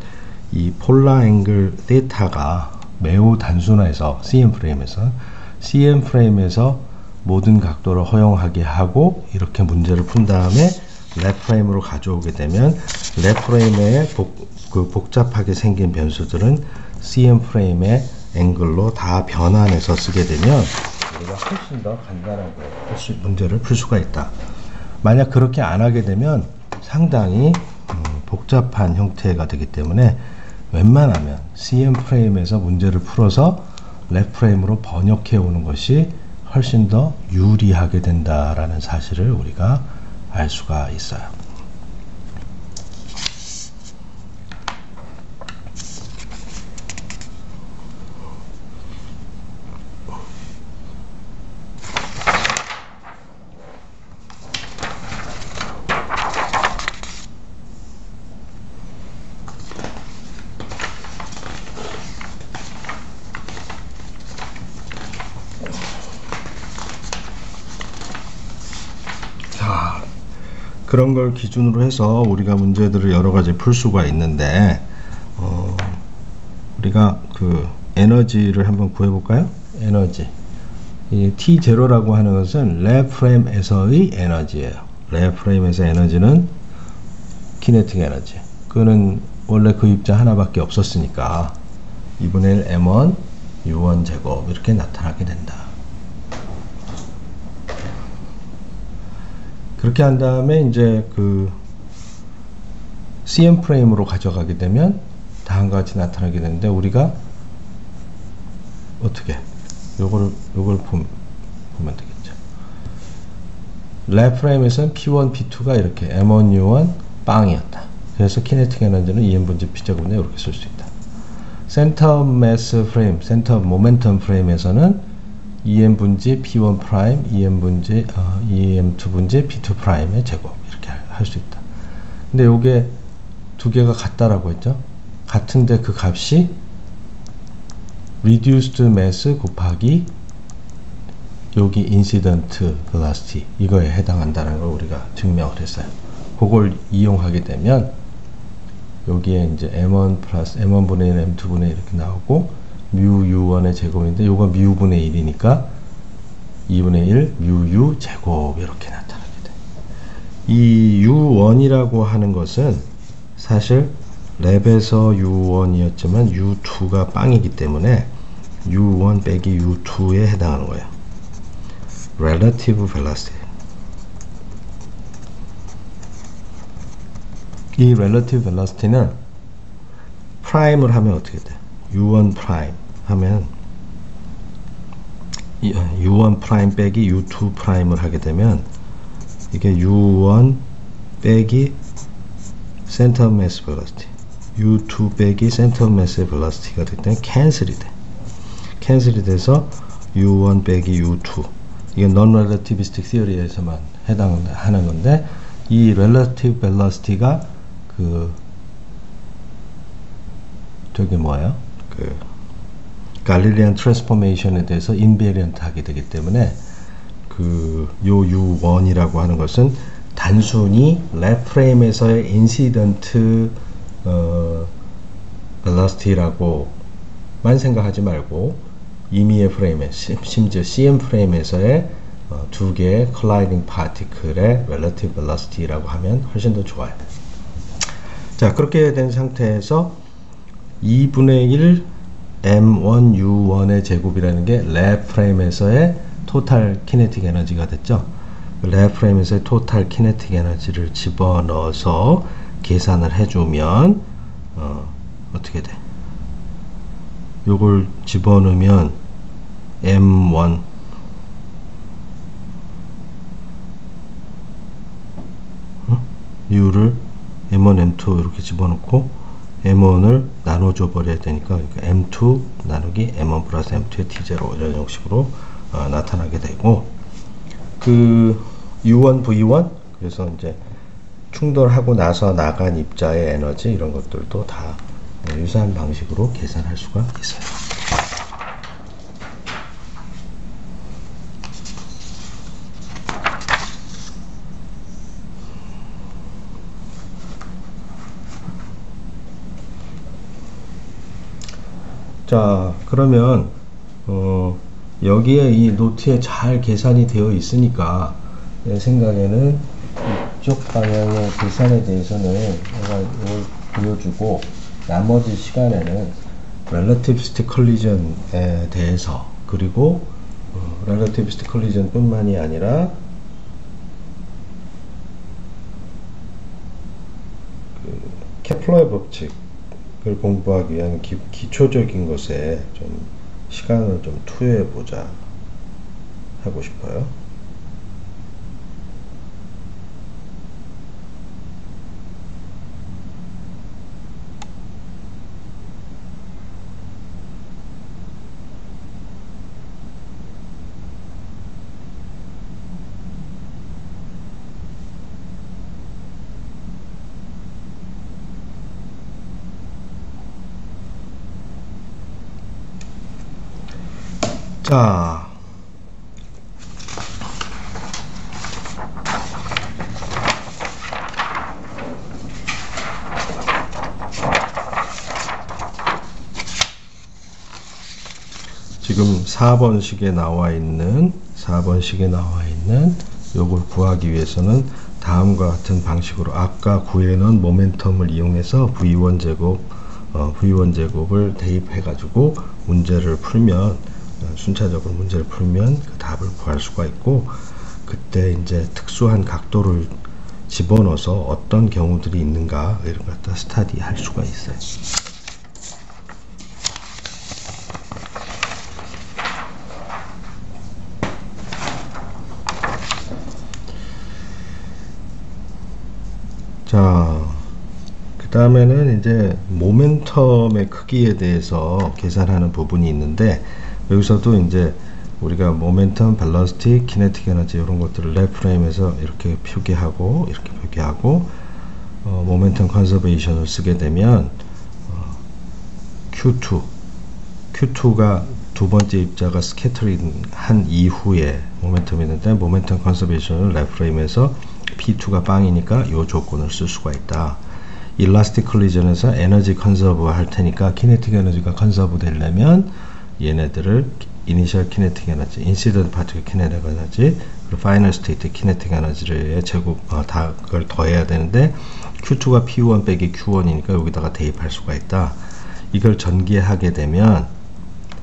이 폴라 앵글 데이터가 매우 단순해서 CM 프레임에서 모든 각도를 허용하게 하고, 이렇게 문제를 푼 다음에 랩 프레임으로 가져오게 되면 랩 프레임에 복잡하게 생긴 변수들은 CM 프레임의 앵글로 다 변환해서 쓰게 되면 우리가 훨씬 더 간단하게 문제를 풀 수가 있다. 만약 그렇게 안 하게 되면 상당히 복잡한 형태가 되기 때문에 웬만하면 CM 프레임에서 문제를 풀어서 랩 프레임으로 번역해 오는 것이 훨씬 더 유리하게 된다라는 사실을 우리가 알 수가 있어요. 그런 걸 기준으로 해서 우리가 문제들을 여러 가지 풀 수가 있는데, 우리가 그 에너지를 한번 구해볼까요? 에너지. 이 T0라고 하는 것은 랩 프레임에서의 에너지예요. 랩 프레임에서 에너지는 키네틱 에너지. 그거는 원래 그 입자 하나밖에 없었으니까 2분의 1 M1 U1 제곱 이렇게 나타나게 된다. 그렇게 한 다음에 이제 그 CM 프레임으로 가져가게 되면 다음과 같이 나타나게 되는데, 우리가 어떻게 요걸 보면 되겠죠. 랩 프레임에서는 P1, P2가 이렇게 M1, U1 빵이었다. 그래서 키네틱 에너지는 EM 분지 P제곱분에 이렇게 쓸 수 있다. 센터 매스 프레임, 센터 모멘텀 프레임에서는 EM 분지 P1 프라임, EM 분지 EM2 분지 P2 프라임의 제곱 이렇게 할 수 있다. 근데 요게 두 개가 같다라고 했죠. 같은데 그 값이 reduced mass 곱하기 여기 incident velocity 이거에 해당한다는 걸 우리가 증명을 했어요. 그걸 이용하게 되면 여기에 이제 m1 플러스 m1분의 1, m2분의 1 이렇게 나오고 mu u1의 제곱인데 요거 mu 분의 1이니까 2분의 1 mu u 제곱 이렇게 나타나게 돼. 이 u1이라고 하는 것은 사실 랩에서 u1이었지만 u2가 빵이기 때문에 u1 빼기 u2에 해당하는 거예요. relative velocity. 이 relative velocity는 프라임을 하면 어떻게 돼? u1 프라임 하면 u1 프라임 빼기 u2 프라임을 하게 되면 이게 u1 빼기 center mass velocity, u2 빼기 center mass velocity가 될 때 캔슬이 돼. 캔슬이 돼서 u1 빼기 u2, 이게 non-relativistic theory에서만 해당하는 건데, 이 relative velocity가 그 저기 뭐예요? 그 갈릴리안 트랜스포메이션에 대해서 인베리언트 하게 되기 때문에 그 요 u1이라고 하는 것은 단순히 랩 프레임에서의 인시던트 velocity라고만 생각하지 말고 임의의 프레임에, 심지어 CM 프레임에서의 두 개의 colliding particle의 relative velocity라고 하면 훨씬 더 좋아요. 자, 그렇게 된 상태에서 2분의 1 M1 U1의 제곱이라는 게 랩 프레임에서의 토탈 키네틱 에너지가 됐죠. 랩 프레임에서의 토탈 키네틱 에너지를 집어넣어서 계산을 해주면 어떻게 돼? 요걸 집어넣으면 M1 U를 M1, M2 이렇게 집어넣고 M1을 나눠줘 버려야 되니까, 그러니까 M2 나누기 M1 플러스 M2의 T0 이런 형식으로 나타나게 되고, 그 U1, V1, 그래서 이제 충돌하고 나서 나간 입자의 에너지 이런 것들도 다 유사한 방식으로 계산할 수가 있어요. 자, 그러면 여기에 이 노트에 잘 계산이 되어 있으니까 내 생각에는 이쪽 방향의 계산에 대해서는 내가 이걸 보여주고, 나머지 시간에는 relativistic collision에 대해서, 그리고 relativistic collision 뿐만이 아니라 그 케플러의 법칙을 공부하기 위한 기초적인 것에 좀 시간을 좀 투여해 보자 하고 싶어요. 자, 지금 4번식에 나와 있는 요걸 구하기 위해서는 다음과 같은 방식으로 아까 구해놓은 모멘텀을 이용해서 V1 제곱을 대입해 가지고 문제를 풀면, 순차적으로 문제를 풀면 그 답을 구할 수가 있고, 그때 이제 특수한 각도를 집어넣어서 어떤 경우들이 있는가 이런 걸 갖다 스타디 할 수가 있어요. 자, 그 다음에는 이제 모멘텀의 크기에 대해서 계산하는 부분이 있는데, 여기서도 이제 우리가 모멘텀, 벨로시티, 키네틱 에너지 이런 것들을 레프레임에서 이렇게 표기하고 이렇게 표기하고 모멘텀 컨서베이션을 쓰게 되면 Q2가 두 번째 입자가 스캐터링 한 이후에 모멘텀이 있는데, 모멘텀 컨서베이션을 레프레임에서 P2가 빵이니까 이 조건을 쓸 수가 있다. 일라스틱 컬리전에서 에너지 컨서브 할 테니까 키네틱 에너지가 컨서브 되려면 얘네들을 이니셜 키네틱 에너지, 인시던트 파티클 키네틱 에너지, 그리고 파이널 스테이트 키네틱 에너지를 제곱 다 그걸 더해야 되는데, Q2가 P1 빼기 Q1이니까 여기다가 대입할 수가 있다. 이걸 전개하게 되면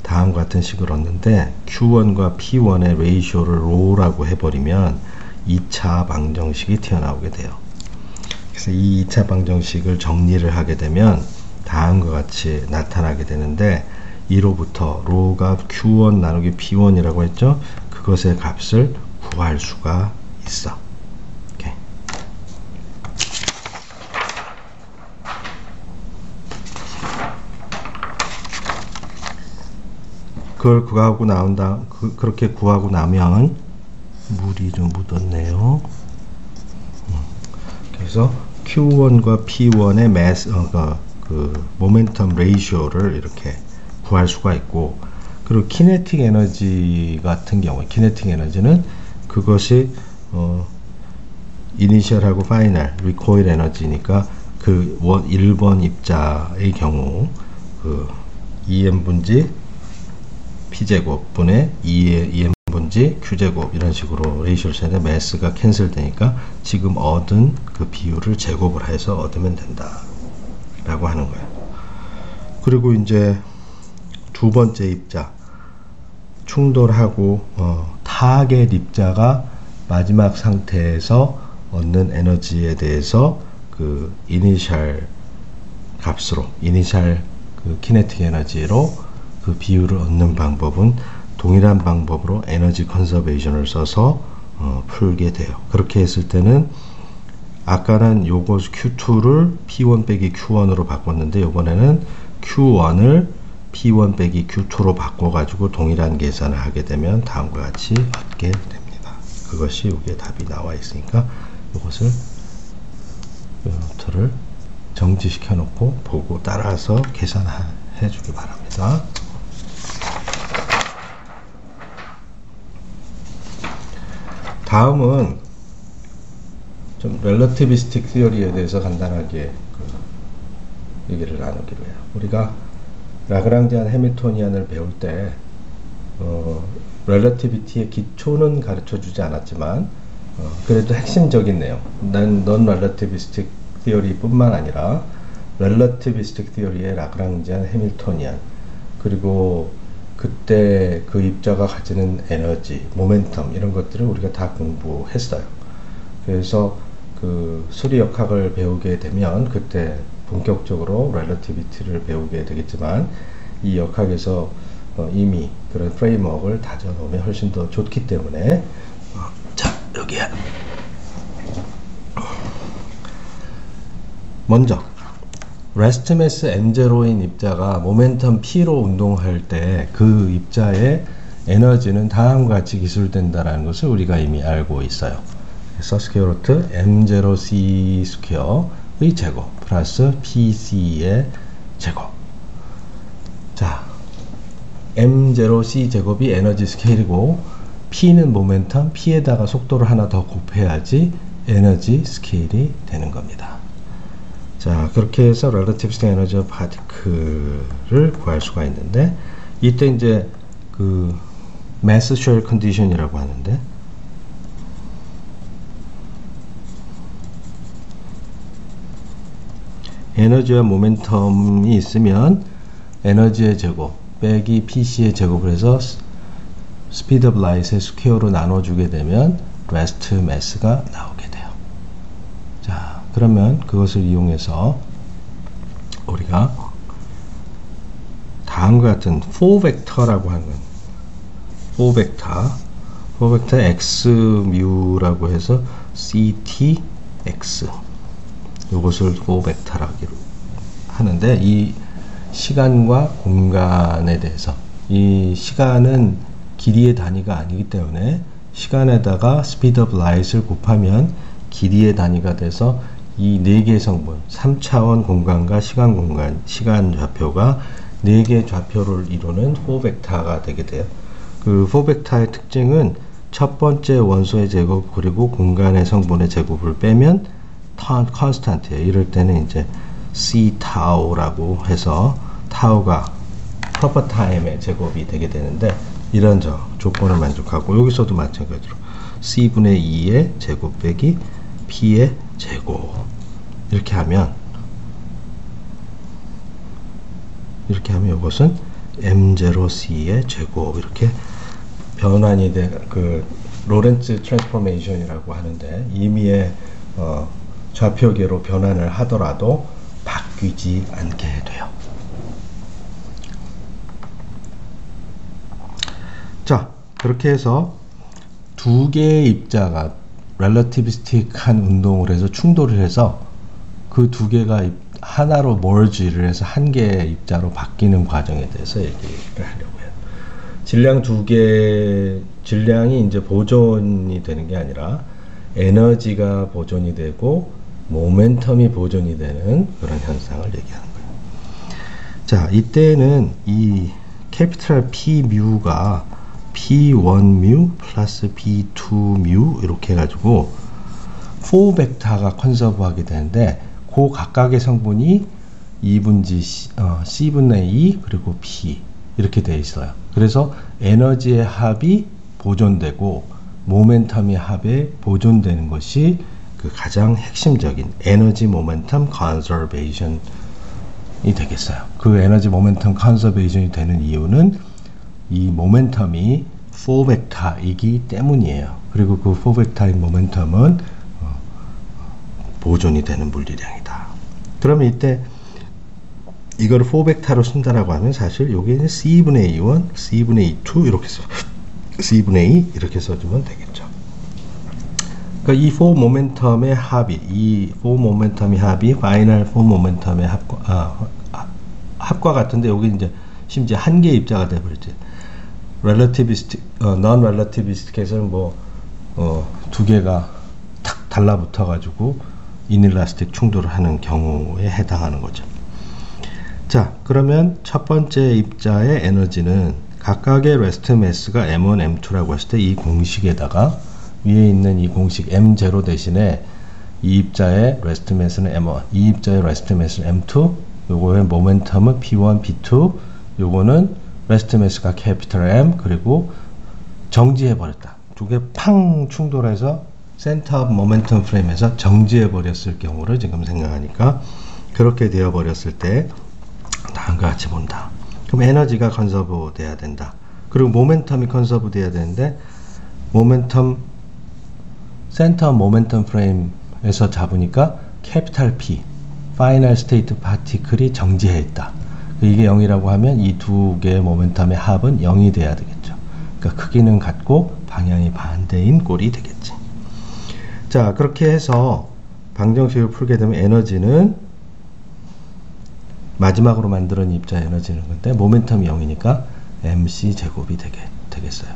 다음과 같은 식을 얻는데, Q1과 P1의 레이쇼를 로우라고 해버리면 2차 방정식이 튀어나오게 돼요. 그래서 이 2차 방정식을 정리를 하게 되면 다음과 같이 나타나게 되는데, 1호부터 로우가 Q1 나누기 P1이라고 했죠. 그것의 값을 구할 수가 있어. 오케이. 그걸 구하고 나온 다음, 그렇게 구하고 나면 물이 좀 묻었네요. 그래서 Q1과 P1의 매스, 그 모멘텀 레이쇼를 이렇게 구할 수가 있고, 그리고 키네틱 에너지 같은 경우에 키네틱 에너지는 그것이 이니셜하고 파이널 리코일 에너지니까 그 1번 입자의 경우 그 EM 분지 P제곱 분의 2EM 분지 Q제곱 이런 식으로 레이쇼를 쓰는데 매스가 캔슬 되니까 지금 얻은 그 비율을 제곱을 해서 얻으면 된다 라고 하는 거예요. 그리고 이제 두 번째 입자 충돌하고 타겟 입자가 마지막 상태에서 얻는 에너지에 대해서 그 이니셜 값으로, 이니셜 그 키네틱 에너지로 그 비율을 얻는 방법은 동일한 방법으로 에너지 컨서베이션을 써서 풀게 돼요. 그렇게 했을 때는 아까는 요거 Q2를 P1 빼기 Q1으로 바꿨는데, 이번에는 Q1을 P1 빼기 Q2로 바꿔가지고 동일한 계산을 하게 되면 다음과 같이 얻게 됩니다. 그것이 여기에 답이 나와 있으니까 이것을 노트를 정지시켜 놓고 보고 따라서 계산해 주기 바랍니다. 다음은 좀 렐러티비스틱 티어리에 대해서 간단하게 얘기를 나누기로 해요. 우리가 라그랑지안 해밀토니안을 배울 때 렐러티비티의 기초는 가르쳐 주지 않았지만 그래도 핵심적인 내용, 넌 렐러티비스틱 티어리 뿐만 아니라 렐러티비스틱 티어리의 라그랑지안 해밀토니안, 그리고 그때 그 입자가 가지는 에너지, 모멘텀 이런 것들을 우리가 다 공부했어요. 그래서 그 수리역학을 배우게 되면 그때 본격적으로 렐러티비티를 배우게 되겠지만, 이 역학에서 이미 그런 프레임워크를 다져놓으면 훨씬 더 좋기 때문에 자, 여기야. 먼저 레스트 매스 M0인 입자가 모멘텀 P로 운동할 때 그 입자의 에너지는 다음과 같이 기술된다는 것을 우리가 이미 알고 있어요. 그래서 스퀘어 루트 M0C 스퀘어의 제곱 플러스 PC의 제곱. 자, M0C 제곱이 에너지 스케일이고 P는 모멘텀, P에다가 속도를 하나 더 곱해야지 에너지 스케일이 되는 겁니다. 자, 그렇게 해서 relative energy of particle을 구할 수가 있는데, 이때 이제 그 mass shell condition이라고 하는데, 에너지와 모멘텀이 있으면 에너지의 제곱 빼기 PC의 제곱을 해서 speed of light의 스퀘어로 나눠주게 되면 rest mass가 나오게 돼요. 자, 그러면 그것을 이용해서 우리가 다음과 같은 4벡터라고 하는 4벡터 x 뮤라고 해서 ctx 이것을 4벡터라고 하는데, 이 시간과 공간에 대해서, 이 시간은 길이의 단위가 아니기 때문에 시간에다가 speed of light을 곱하면 길이의 단위가 돼서 이 4개의 성분, 3차원 공간과 시간 좌표가 4개의 좌표를 이루는 4벡터가 되게 돼요. 그 4벡터의 특징은 첫 번째 원소의 제곱 그리고 공간의 성분의 제곱을 빼면 constant예요. 이럴 때는 이제 C 타우라고 해서 타우가 proper time의 제곱이 되게 되는데, 이런 조건을 만족하고, 여기서도 마찬가지로 C분의 2의 제곱 빼기 P의 제곱 이렇게 하면 이것은 M0C의 제곱 이렇게 변환이 그 로렌츠 트랜스포메이션이라고 하는데, 임의의 좌표계로 변환을 하더라도 바뀌지 않게 돼요. 자, 그렇게 해서 두 개의 입자가 relativistic한 운동을 해서 충돌을 해서 그 두 개가 하나로 merge를 해서 한 개의 입자로 바뀌는 과정에 대해서 얘기를 하려고 해요. 질량이 이제 보존이 되는 게 아니라 에너지가 보존이 되고 모멘텀이 보존이 되는 그런 현상을 얘기하는 거예요. 자, 이때는 이 캐피탈 P 뮤가 P1 뮤 플러스 P2 뮤 이렇게 해가지고 4벡터가 컨서브 하게 되는데, 그 각각의 성분이 2분지 C분의 2 그리고 P 이렇게 되어 있어요. 그래서 에너지의 합이 보존되고 모멘텀의 합에 보존되는 것이 그 가장 핵심적인 에너지 모멘텀 컨서베이션이 되겠어요. 그 에너지 모멘텀 컨서베이션이 되는 이유는 이 모멘텀이 4벡터이기 때문이에요. 그리고 그 4벡터의 모멘텀은 보존이 되는 물리량이다. 그러면 이때 이거를 4벡터로 쓴다라고 하면 사실 여기는 C분의 2원, C분의 2 이렇게 C분의 2 이렇게 써주면 되겠죠. 그러니까 이 4 모멘텀의 합이 파이널 4 모멘텀의 합과 같은데, 여기 이제 심지어 한 개의 입자가 돼버렸지. non-relativistic에서는 두 개가 탁 달라붙어 가지고 이닐라스틱 충돌을 하는 경우에 해당하는 거죠. 자, 그러면 첫 번째 입자의 에너지는 각각의 레스트 매스가 M1, M2라고 했을 때 이 공식에다가 위에 있는 이 공식 M0 대신에 이 입자의 레스트 매스는 M1, 이 입자의 레스트 매스는 M2, 요거의 모멘텀은 P1, P2, 요거는 레스트 매스가 캐피털 M, 그리고 정지해버렸다. 두 개 팡 충돌해서 센터 모멘텀 프레임에서 정지해버렸을 경우를 지금 생각하니까, 그렇게 되어버렸을 때 다음과 같이 본다. 그럼 에너지가 컨서브 돼야 된다. 그리고 모멘텀이 컨서브 돼야 되는데, 모멘텀 센터 모멘텀 프레임에서 잡으니까 캐피탈 P 파이널 스테이트 파티클이 정지해 있다. 이게 0이라고 하면 이 두 개의 모멘텀의 합은 0이 돼야 되겠죠. 그러니까 크기는 같고 방향이 반대인 꼴이 되겠지. 자, 그렇게 해서 방정식을 풀게 되면 에너지는 마지막으로 만들어낸 입자 에너지는 건데, 모멘텀이 0이니까 mc 제곱이 되겠어요.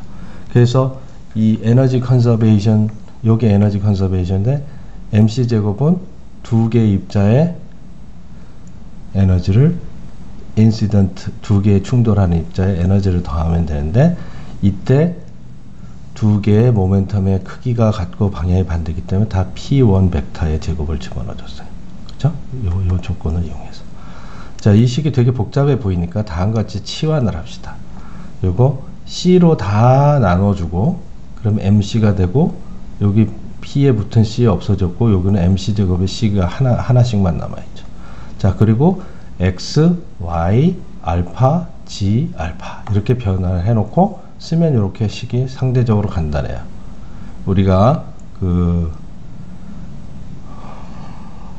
그래서 이 에너지 컨서베이션, 요게 에너지 컨서베이션인데, mc 제곱은 두 개의 입자의 에너지를 인시던트, 두 개의 충돌하는 입자의 에너지를 더하면 되는데, 이때 두 개의 모멘텀의 크기가 같고 방향이 반대이기 때문에 다 P1 벡터의 제곱을 집어넣어줬어요. 그렇죠? 요 조건을 이용해서. 자, 이 식이 되게 복잡해 보이니까 다음과 같이 치환을 합시다. 요거 C로 다 나눠주고, 그럼 MC가 되고, 여기 P에 붙은 C 없어졌고, 여기는 MC 제곱에 C가 하나씩만 남아있죠. 자, 그리고 X, Y, 알파, G, 알파 이렇게 변화를 해놓고 쓰면 이렇게 식이 상대적으로 간단해요. 우리가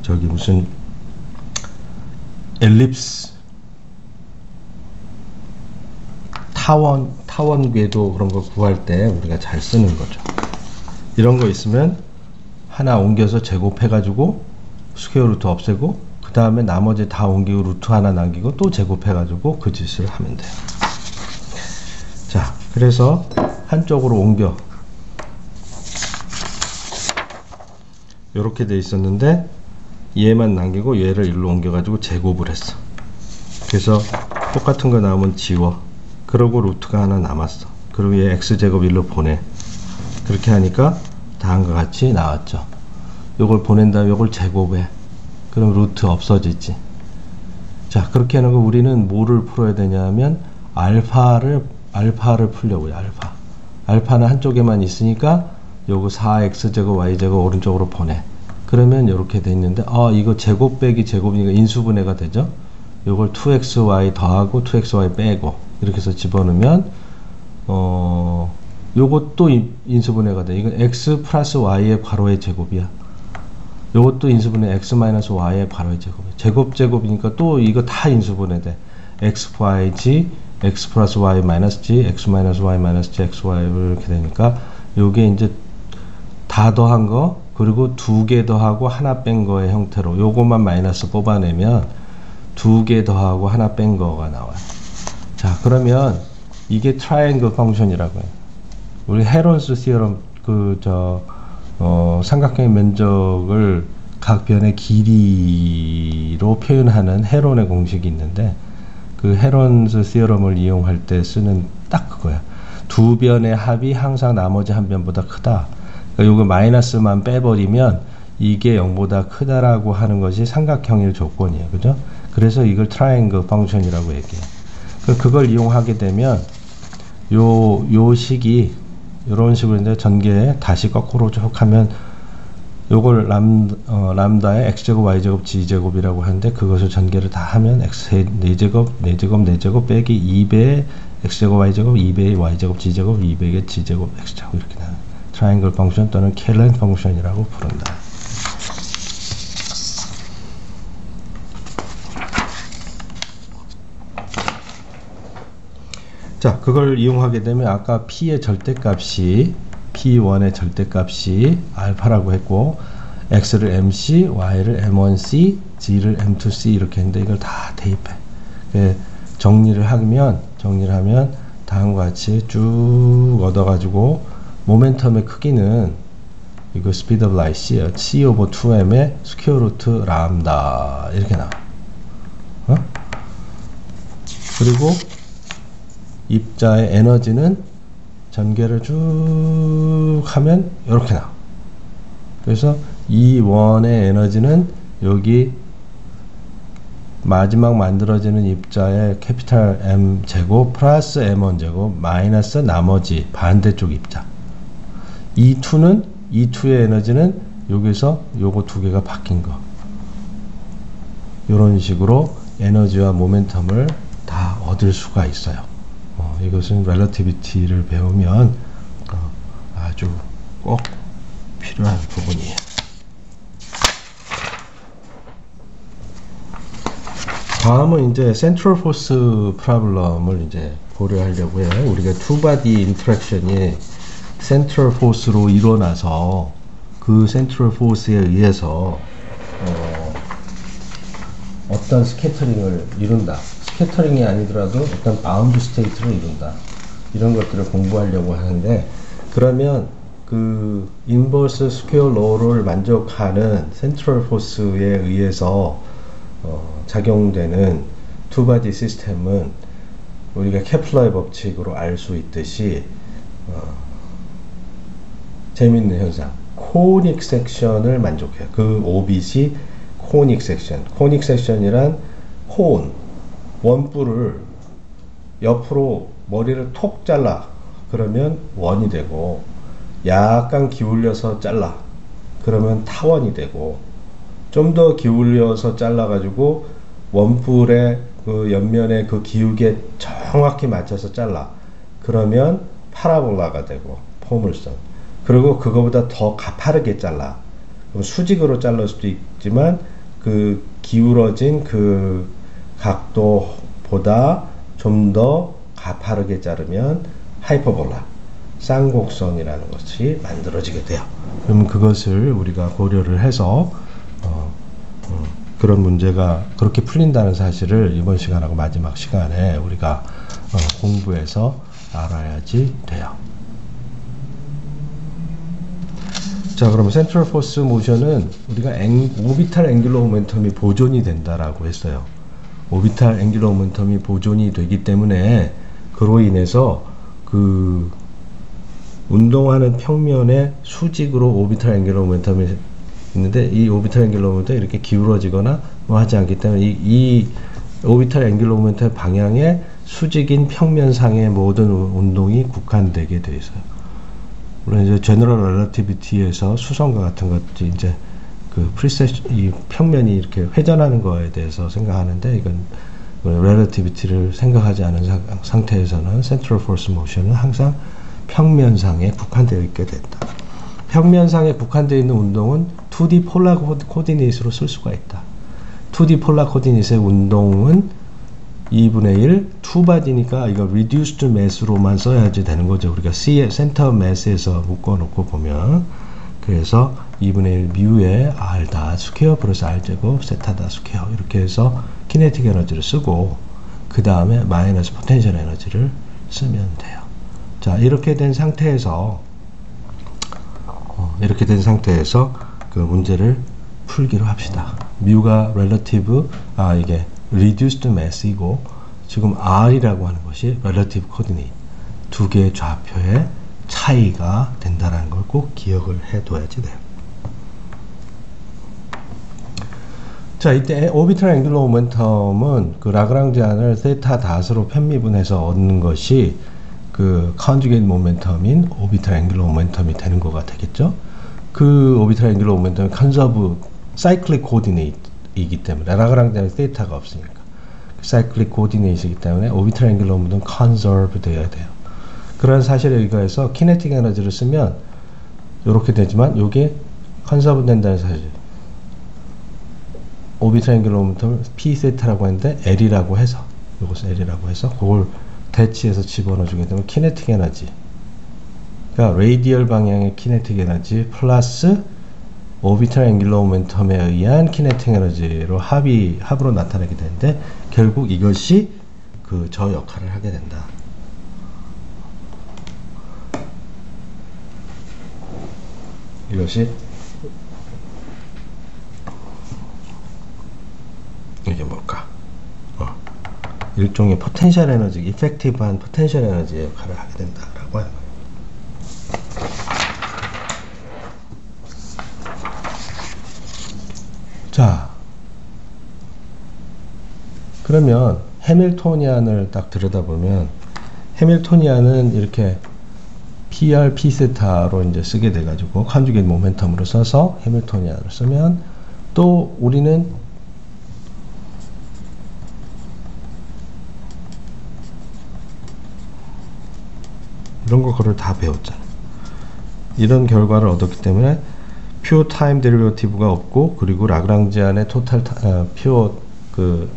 저기 무슨 엘립스 타원 궤도 그런 거 구할 때 우리가 잘 쓰는 거죠. 이런 거 있으면 하나 옮겨서 제곱해 가지고 스퀘어 루트 없애고 그 다음에 나머지 다 옮기고 루트 하나 남기고 또 제곱해 가지고 그 짓을 하면 돼요. 자, 그래서 한쪽으로 옮겨 이렇게 돼 있었는데 얘만 남기고 얘를 일로 옮겨 가지고 제곱을 했어. 그래서 똑같은 거 나오면 지워. 그러고 루트가 하나 남았어. 그리고 얘 x제곱 일로 보내. 그렇게 하니까 다음과 같이 나왔죠. 요걸 보낸 다음에 요걸 제곱해. 그럼 루트 없어지지. 자, 그렇게 하는 거 우리는 뭐를 풀어야 되냐면 알파를 풀려고요. 알파는 한쪽에만 있으니까 요거 4x제곱 y제곱 오른쪽으로 보내. 그러면 이렇게 돼 있는데 이거 제곱 빼기 제곱이니까 인수분해가 되죠. 요걸 2xy 더하고 2xy 빼고 이렇게 해서 집어넣으면 요것도 인수분해가 돼. 이건 x 플러스 y의 괄호의 제곱이야. 요것도 인수분해 x 마이너스 y의 괄호의 제곱. 제곱이니까 또 이거 다 인수분해 돼. x y g x 플러스 y 마이너스 g x 마이너스 y 마이너스 g x y 이렇게 되니까 요게 이제 다 더한 거 그리고 두 개 더하고 하나 뺀 거의 형태로 요것만 마이너스 뽑아내면 두 개 더하고 하나 뺀 거가 나와요. 자, 그러면 이게 트라이앵글 펑션이라고 해요. 우리 헤론스 시어럼 삼각형의 면적을 각 변의 길이로 표현하는 헤론의 공식이 있는데 그 헤론스 시어럼을 이용할 때 쓰는 딱 그거야. 두 변의 합이 항상 나머지 한 변보다 크다. 그러니까 요거 마이너스만 빼버리면 이게 0보다 크다라고 하는 것이 삼각형일 조건이에요. 그죠? 그래서 이걸 트라이앵글 펑션이라고 얘기해요. 그걸 이용하게 되면 요 식이 이런 식으로 이제 전개에 다시 거꾸로 쭉 하면 요걸 람다의 x제곱 y제곱 g제곱이라고 하는데 그것을 전개를 다 하면 x 4제곱 빼기 2배의 x제곱 y제곱 2배의 y제곱 g제곱 2배의 g제곱 x제곱 이렇게 나와요. 트라이앵글 펑션 또는 켈렌 펑션이라고 부른다. 자, 그걸 이용하게 되면 아까 P의 절대값이 P1의 절대값이 알파라고 했고 X를 MC, Y를 M1C, G를 M2C 이렇게 했는데 이걸 다 대입해. 정리를 하면 다음과 같이 쭉 얻어가지고 모멘텀의 크기는 이거 스피드 오브 라이트 C예요. C 오버 2M의 스퀘어 루트 람다 이렇게 나와. 그리고 입자의 에너지는 전개를 쭉 하면 이렇게 나와. 그래서 이 원의 에너지는 여기 마지막 만들어지는 입자의 캐피탈 M 제곱 플러스 M1 제곱 마이너스 나머지 반대쪽 입자. E2는 E2의 에너지는 여기서 요거 두 개가 바뀐 거. 이런 식으로 에너지와 모멘텀을 다 얻을 수가 있어요. 이것은 렐러티비티를 배우면 아주 꼭 필요한 부분이에요. 다음은 이제 센트럴 포스 프로블럼을 이제 고려하려고 해요. 우리가 투바디 인터랙션이 센트럴 포스로 일어나서 그 센트럴 포스에 의해서 어떤 스캐터링을 이룬다. 스캐터링이 아니더라도 어떤 바운드 스테이트를 이룬다. 이런 것들을 공부하려고 하는데, 그러면 그 인버스 스퀘어 로를 만족하는 센트럴 포스에 의해서 작용되는 투바디 시스템은 우리가 케플러의 법칙으로 알 수 있듯이 재밌는 현상, 코닉 섹션을 만족해요. 그 오빗이 코닉 섹션. 코닉 섹션이란 콘, 원뿔을 옆으로 머리를 톡 잘라. 그러면 원이 되고, 약간 기울여서 잘라. 그러면 타원이 되고, 좀 더 기울여서 잘라가지고 원뿔의 그 옆면의 그 기울기에 정확히 맞춰서 잘라. 그러면 파라볼라가 되고, 포물선. 그리고 그거보다 더 가파르게 잘라. 그럼 수직으로 잘릴 수도 있지만 그 기울어진 그 각도보다 좀 더 가파르게 자르면 하이퍼볼라, 쌍곡선이라는 것이 만들어지게 돼요. 그러면 그것을 우리가 고려를 해서 그런 문제가 그렇게 풀린다는 사실을 이번 시간하고 마지막 시간에 우리가 공부해서 알아야지 돼요. 자, 그러면 센트럴 포스 모션은 우리가 오비탈 앵귤러 모멘텀이 보존이 된다라고 했어요. 오비탈 앵귤러 모멘텀이 보존이 되기 때문에 그로 인해서 그 운동하는 평면에 수직으로 오비탈 앵귤러 모멘텀이 있는데 이 오비탈 앵귤러 모멘텀이 이렇게 기울어지거나 뭐 하지 않기 때문에 이 오비탈 앵귤러 모멘텀의 방향에 수직인 평면상의 모든 운동이 국한되게 되어 있어요. 물론 이제 제너럴 렐러티비티에서 수성과 같은 것들이 이제 그 이 평면이 이렇게 회전하는 거에 대해서 생각하는데 이건 렐러티비티를 생각하지 않은 상태에서는 센트럴 포스 모션은 항상 평면상에 국한되어 있게 된다. 평면상에 국한되어 있는 운동은 2D 폴라 코디네이트로 쓸 수가 있다. 2D 폴라 코디네이트의 운동은 2분의 1, 투바디니까 이거 reduced mass로만 써야지 되는 거죠. 우리가 C의 센터 mass에서 묶어놓고 보면 그래서 2분의 1 뮤에 R 다 스퀘어 플러스 R 제곱 세타 다 스퀘어 이렇게 해서 키네틱 에너지를 쓰고 그 다음에 마이너스 포텐셜 에너지를 쓰면 돼요. 자, 이렇게 된 상태에서 그 문제를 풀기로 합시다. 뮤가 relative 이게 reduced mass이고 지금 R이라고 하는 것이 relative coordinate 두 개의 좌표의 차이가 된다는 걸 꼭 기억을 해둬야지 돼요. 자, 이때 오비탈 앵귤러 모멘텀은 그 라그랑지안을 세타 닷으로 편미분해서 얻는 것이 그 컨주게이트 모멘텀인 오비탈 앵귤러 모멘텀이 되는 거가 되겠죠. 그 오비탈 앵귤러 모멘텀은 컨저브 사이클릭 코디네이트이기 때문에 라그랑지안에 세타가 없으니까 사이클릭 코디네이트이기 때문에 오비탈 앵귤러 모멘텀은 컨저브 되어야 돼요. 그런 사실에 의거해서 키네틱 에너지를 쓰면 이렇게 되지만 이게 컨저브 된다는 사실. 오비탈 앵귤러 모멘텀을 P 세타라고 했는데 L이라고 해서 이것을 L이라고 해서 그걸 대치해서 집어넣어주게 되면 키네틱 에너지, 그러니까 레이디얼 방향의 키네틱 에너지 플러스 오비탈 앵귤러 모멘텀에 의한 키네틱 에너지로 합으로 나타나게 되는데 결국 이것이 그 저 역할을 하게 된다. 이것이 이게 뭘까? 일종의 포텐셜 에너지, 이펙티브한 포텐셜 에너지의 역할을 하게 된다라고 하는 거예요. 자, 그러면 해밀토니안을 딱 들여다보면 해밀토니안은 이렇게 PR P 세타로 이제 쓰게 돼가지고 컨주게이트 모멘텀으로 써서 해밀토니안을 쓰면 또 우리는 이런 거 그걸 다 배웠잖아. 이런 결과를 얻었기 때문에 퓨어 타임 데리베이티브가 없고 그리고 라그랑지안의 토탈 퓨어 그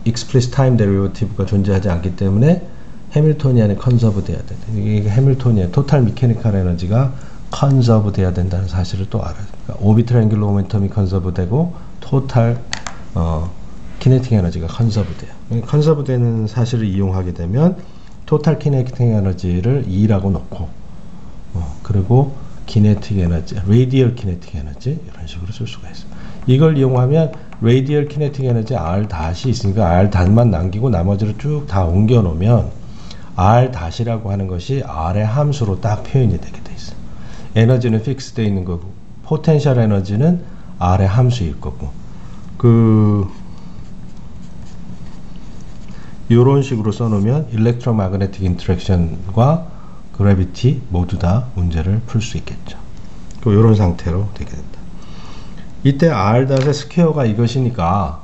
익스플리시트 타임 데리베이티브가 존재하지 않기 때문에 해밀토니안이 컨저브 돼야 된다. 이게 해밀토니안 토탈 미케니컬 에너지가 컨저브 돼야 된다는 사실을 또 알아야 됩니다. 그러니까 오비탈 앵귤러 모멘텀이 컨저브 되고 토탈 키네틱 에너지가 컨저브 돼요. 컨저브 되는 사실을 이용하게 되면 토탈 키네틱 에너지를 2라고 놓고 그리고 키네틱 에너지, 레이디얼 키네틱 에너지 이런 식으로 쓸 수가 있어요. 이걸 이용하면 레이디얼 키네틱 에너지 R 닷이 있으니까 R 닷만 남기고 나머지를 쭉 다 옮겨 놓으면 R 닷이라고 하는 것이 R의 함수로 딱 표현이 되게 돼 있어요. 에너지는 픽스 되어 있는 거고 포텐셜 에너지는 R의 함수일 거고 이런 식으로 써놓으면 일렉트로마그네틱 인터랙션과 그래비티 모두 다 문제를 풀 수 있겠죠. 이런 상태로 되게 된다. 이때 R.의 스퀘어가 이것이니까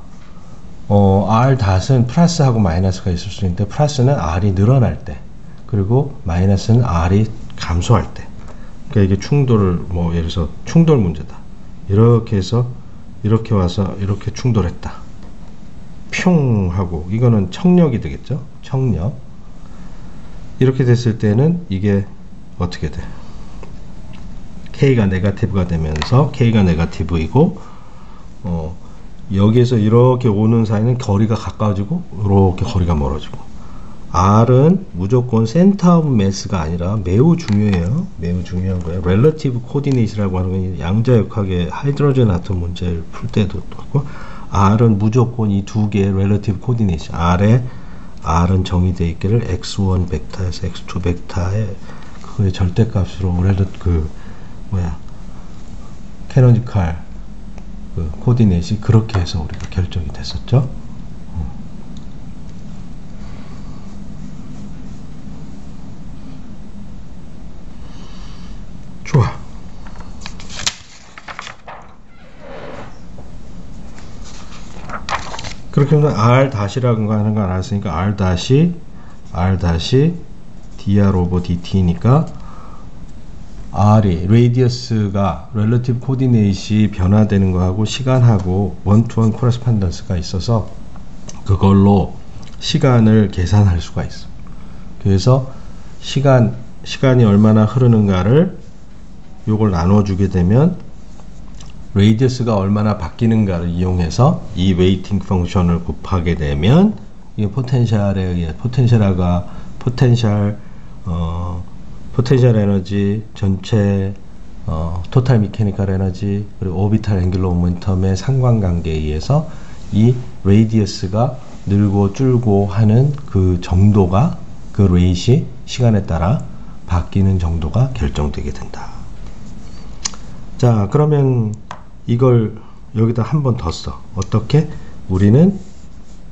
R.은 플러스하고 마이너스가 있을 수 있는데 플러스는 R이 늘어날 때 그리고 마이너스는 R이 감소할 때 그러니까 이게 충돌을 뭐 예를 들어서 충돌 문제다. 이렇게 해서 이렇게 와서 이렇게 충돌했다. 뿅 하고 이거는 청력이 되겠죠. 청력. 이렇게 됐을 때는 이게 어떻게 돼? K가 네거티브가 되면서 K가 네거티브이고 여기에서 이렇게 오는 사이는 거리가 가까워지고 이렇게 거리가 멀어지고 R은 무조건 센터 오브 매스가 아니라 매우 중요해요. 매우 중요한 거예요. 렐러티브 코디네이트라고 하는 건 양자역학의 하이드로젠 아톰 문제를 풀 때도 그렇고 R은 무조건 이 두 개의 렐러티브 코디네이트 R에 R은 정의되어 있기를 x1 벡터에서 x2 벡터의 그의 절대값으로 캐노니컬 그 코디네이트이 그렇게 해서 우리가 결정이 됐었죠. 좋아. 그렇게 하면 R-라고 하는 거 알았으니까 R dr 오버 dt니까 R이 레디어스가 렐러티브 코디네이트이 변화되는 거하고 시간하고 원투원 코레스폰던스가 있어서 그걸로 시간을 계산할 수가 있어. 그래서 시간이 얼마나 흐르는가를 요걸 나눠주게 되면 레디어스가 얼마나 바뀌는가를 이용해서 이 웨이팅 펑션을 곱하게 되면 이게 포텐셜에 의해 포텐셜 에너지 전체 토탈 미케니컬 에너지 그리고 오비탈 앵귤러 모멘텀의 상관관계에 의해서 이 레디어스가 늘고 줄고 하는 그 정도가 그 레이시 시간에 따라 바뀌는 정도가 결정되게 된다. 자, 그러면 이걸 여기다 한 번 더 써. 어떻게? 우리는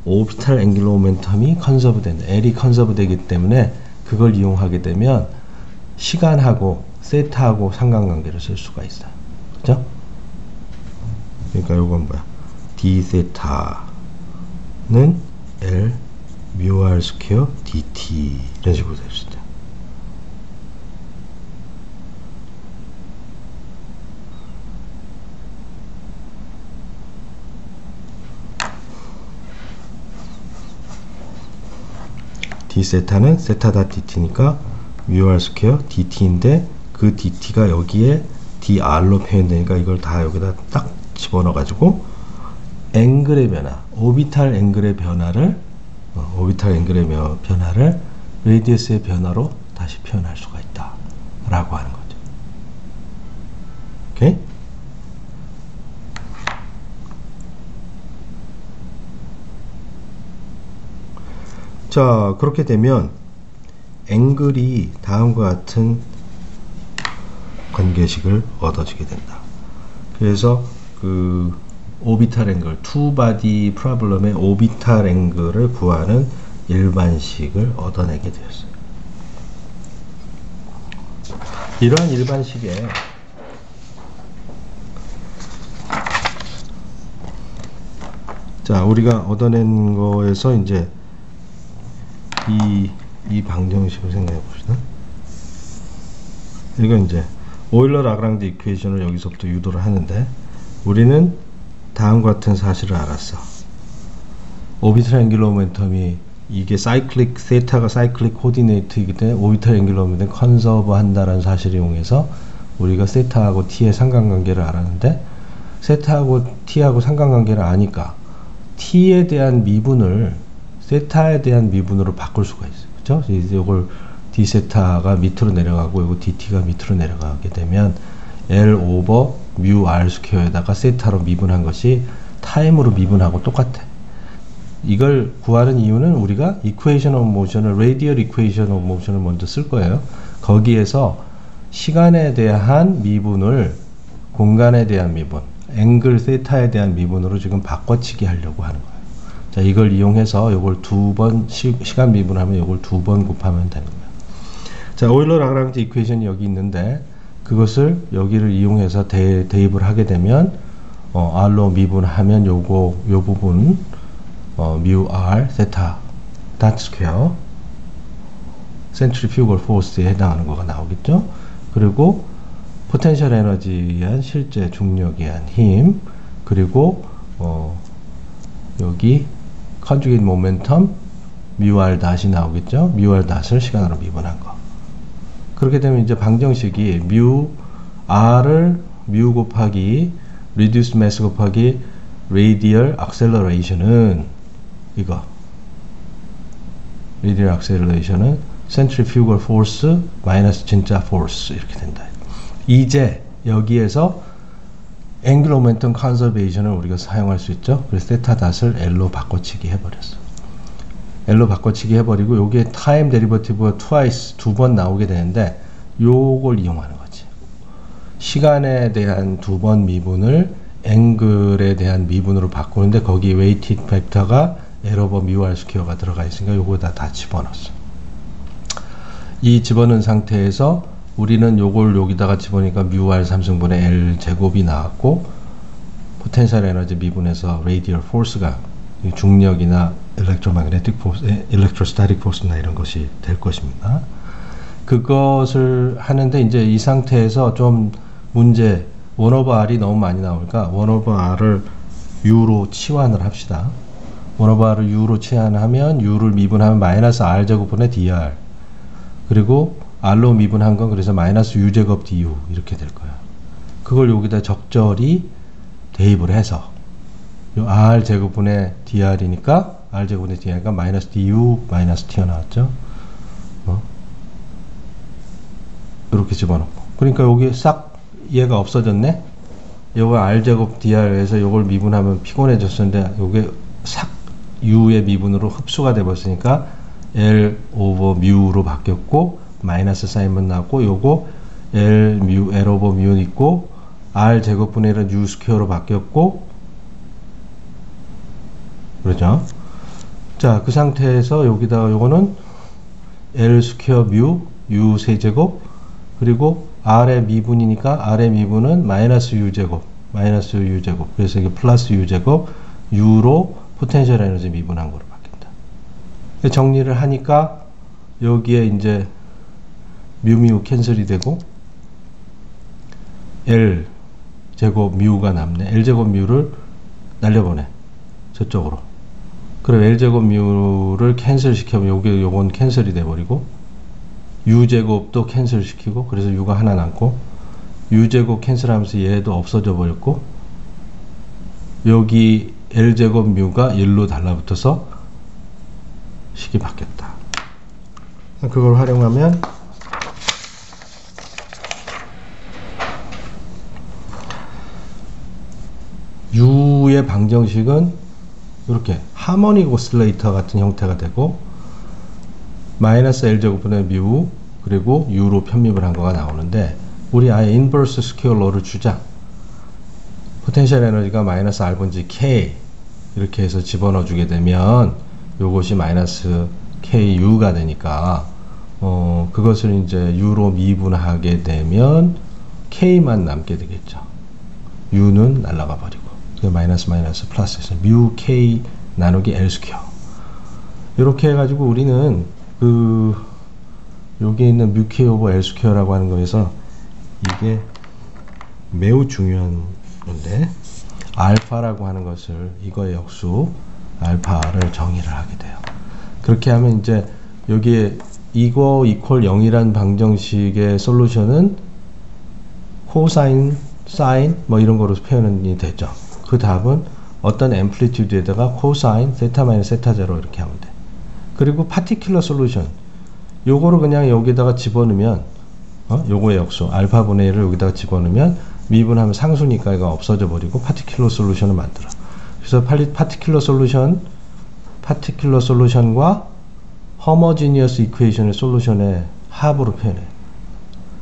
오비탈 앵귤러 모멘텀이 컨서브 된다. L이 컨서브 되기 때문에 그걸 이용하게 되면 시간하고 세타하고 상관관계를 쓸 수가 있어요. 그죠? 그러니까 요건 뭐야? d 세타는 L 뮤 R 스퀘어 dt 이런 식으로 될 수 있죠. d 세타는 세타 닷 dt니까 뮤 R 스퀘어 dt인데 그 dt가 여기에 dr로 표현되니까 이걸 다 여기다 딱 집어넣어 가지고 앵글의 변화, 오비탈 앵글의 변화를 레디어스의 변화로 다시 표현할 수가 있다 라고 하는 거죠. 오케이? 자, 그렇게 되면 앵글이 다음과 같은 관계식을 얻어지게 된다. 그래서 그 오비탈 앵글, 투 바디 프로블럼의 오비탈 앵글을 구하는 일반식을 얻어내게 되었어요. 이러한 일반식에 자, 우리가 얻어낸 거에서 이제 이 방정식을 생각해 봅시다. 이건 이제 오일러 라그랑지 이퀘이션을 여기서부터 유도를 하는데 우리는 다음과 같은 사실을 알았어. 오비탈 앵귤러 모멘텀이 이게 사이클릭 세타가 사이클릭 코디네이트이기 때문에 오비탈 앵귤러 모멘텀 컨서브 한다는 사실을 이용해서 우리가 세타하고 t의 상관관계를 알았는데 세타하고 t하고 상관관계를 아니까 t에 대한 미분을 세타에 대한 미분으로 바꿀 수가 있어요. 그렇죠? 이걸 d 세타가 밑으로 내려가고 이거 dt가 밑으로 내려가게 되면 L 오버 뮤 R 스퀘어에다가 세타로 미분한 것이 타임으로 미분하고 똑같아. 이걸 구하는 이유는 우리가 이퀘이션 오브 모션을 레디얼 이퀘이션 오브 모션을 먼저 쓸 거예요. 거기에서 시간에 대한 미분을 공간에 대한 미분, 앵글 세타에 대한 미분으로 지금 바꿔치기 하려고 하는 거예요. 자, 이걸 이용해서 이걸 두 번 시간 미분하면 이걸 두 번 곱하면 되는 거예요. 자, 오일러 라그랑지 이퀘이션이 여기 있는데 그것을 여기를 이용해서 대입을 하게 되면 R로 미분하면 요 부분 뮤 R 세타 닷 스퀘어 센트리퓨걸 포스에 해당하는 거가 나오겠죠. 그리고 포텐셜 에너지에 의한 실제 중력에 의한 힘, 그리고 여기 컨주게이트 모멘텀 μr 닷이 나오겠죠. μr 닷을 시간으로 미분한 거. 그렇게 되면 이제 방정식이 r을 μ 곱하기 reduced mass 곱하기 radial acceleration은 이거 radial acceleration은 centrifugal force 마이너스 진짜 force 이렇게 된다. 이제 여기에서 angular momentum conservation을 우리가 사용할 수 있죠. 그래서 세타 닷을 L로 바꿔치기 해버렸어. L로 바꿔치기 해버리고 요게 time derivative가 twice 두 번 나오게 되는데 요걸 이용하는 거지. 시간에 대한 두 번 미분을 앵글에 대한 미분으로 바꾸는데 거기 weighted 벡터가 L 오버 μr 스퀘어가 들어가 있으니까 요거다 다 집어넣었어. 이 집어넣은 상태에서 우리는 요걸 여기다가 집어넣으니까 μr 3승분의 L 제곱이 나왔고 포텐셜 에너지 미분에서 radial force가 중력이나 electromagnetic force, electrostatic force나 이런 것이 될 것입니다. 그것을 하는데 이제 이 상태에서 좀 문제 1/r이 너무 많이 나오니까 1/r을 u로 치환을 합시다. 1/r을 u로 치환하면 u를 미분하면 마이너스 r제곱분의 dr 그리고 r로 미분한 건 그래서 마이너스 u제곱 du 이렇게 될 거야. 그걸 여기다 적절히 대입을 해서 요 r제곱분의 dr이니까 r제곱분의 dr가 마이너스 du 마이너스 t가 나왔죠. 이렇게 집어넣고 그러니까 여기 싹 얘가 없어졌네. 요거 r제곱 dr에서 요걸 미분하면 피곤해졌었는데 요게 싹 u의 미분으로 흡수가 돼버렸으니까 L 오버 뮤로 바뀌었고 마이너스 사인만 나왔고 요거 L 오버 뮤 있고 R 제곱분의 1은 U 스퀘어로 바뀌었고 그렇죠? 자, 그 상태에서 여기다가 요거는 L 스퀘어 뮤 U 세제곱 그리고 R의 미분이니까 R의 미분은 마이너스 U 제곱 그래서 이게 플러스 U 제곱 U로 포텐셜 에너지 미분한 거로 바뀐다. 정리를 하니까 여기에 이제 뮤 캔슬이 되고 L 제곱 뮤가 남네. L 제곱 뮤를 날려보내 저쪽으로. 그럼 L 제곱 뮤를 캔슬 시키면 요건 캔슬이 돼 버리고 U 제곱도 캔슬 시키고 그래서 U가 하나 남고 U 제곱 캔슬하면서 얘도 없어져 버렸고 여기 L 제곱 뮤가 1로 달라붙어서 식이 바뀌었다. 그걸 활용하면 U의 방정식은 이렇게 하모닉 오실레이터 같은 형태가 되고 마이너스 L제곱분의 뮤 그리고 U로 편입을 한 거가 나오는데 우리 아예 인버스 스퀘어로를 주자. 포텐셜 에너지가 마이너스 R분지 K 이렇게 해서 집어넣어 주게 되면 요것이 마이너스 KU가 되니까 그것을 이제 U로 미분하게 되면 K만 남게 되겠죠. U는 날아가 버리고 마이너스 플러스에서 뮤 K 나누기 L 스퀘어 이렇게 해가지고 우리는 여기 있는 뮤 K 오버 L 스퀘어라고 하는 거에서 이게 매우 중요한 건데 알파라고 하는 것을 이거의 역수 알파를 정의를 하게 돼요. 그렇게 하면 이제 여기에 이거 이퀄 0이란 방정식의 솔루션은 코사인, 사인 뭐 이런 거로 표현이 되죠. 그 답은 어떤 앰플리튜드에다가 코사인 세타 마이너스 세타 제로 이렇게 하면 돼. 그리고 파티큘러 솔루션 요거를 그냥 여기다가 집어넣으면 요거의 역수 알파분의 1을 여기다가 집어넣으면 미분하면 상수니까 이거 없어져 버리고 파티큘러 솔루션을 만들어. 그래서 파티큘러 솔루션과 homogeneous equation의 솔루션의 합으로 표현해.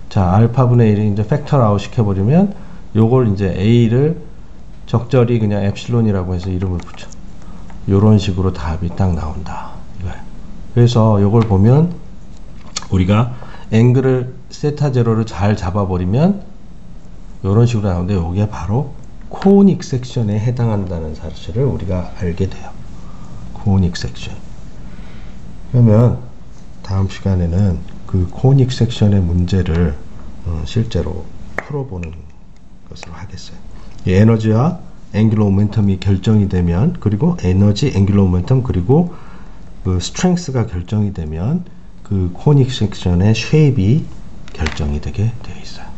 자, 알파분의 1이 이제 팩터 아웃 시켜버리면 요걸 이제 A를 적절히 그냥 엡실론이라고 해서 이름을 붙여. 요런 식으로 답이 딱 나온다. 이거야. 그래서 요걸 보면 우리가 앵글을 세타 제로를 잘 잡아버리면 요런 식으로 나오는데 요게 바로 코닉 섹션에 해당한다는 사실을 우리가 알게 돼요. 코닉 섹션. 그러면 다음 시간에는 그 코닉 섹션의 문제를 실제로 풀어보는 것으로 하겠어요. 이 에너지와 앵귤러 모멘텀이 결정이 되면, 그리고 에너지, 앵귤러 모멘텀, 그리고 그 스트렝스가 결정이 되면 그 코닉 섹션의 쉐입이 결정이 되게 되어 있어요.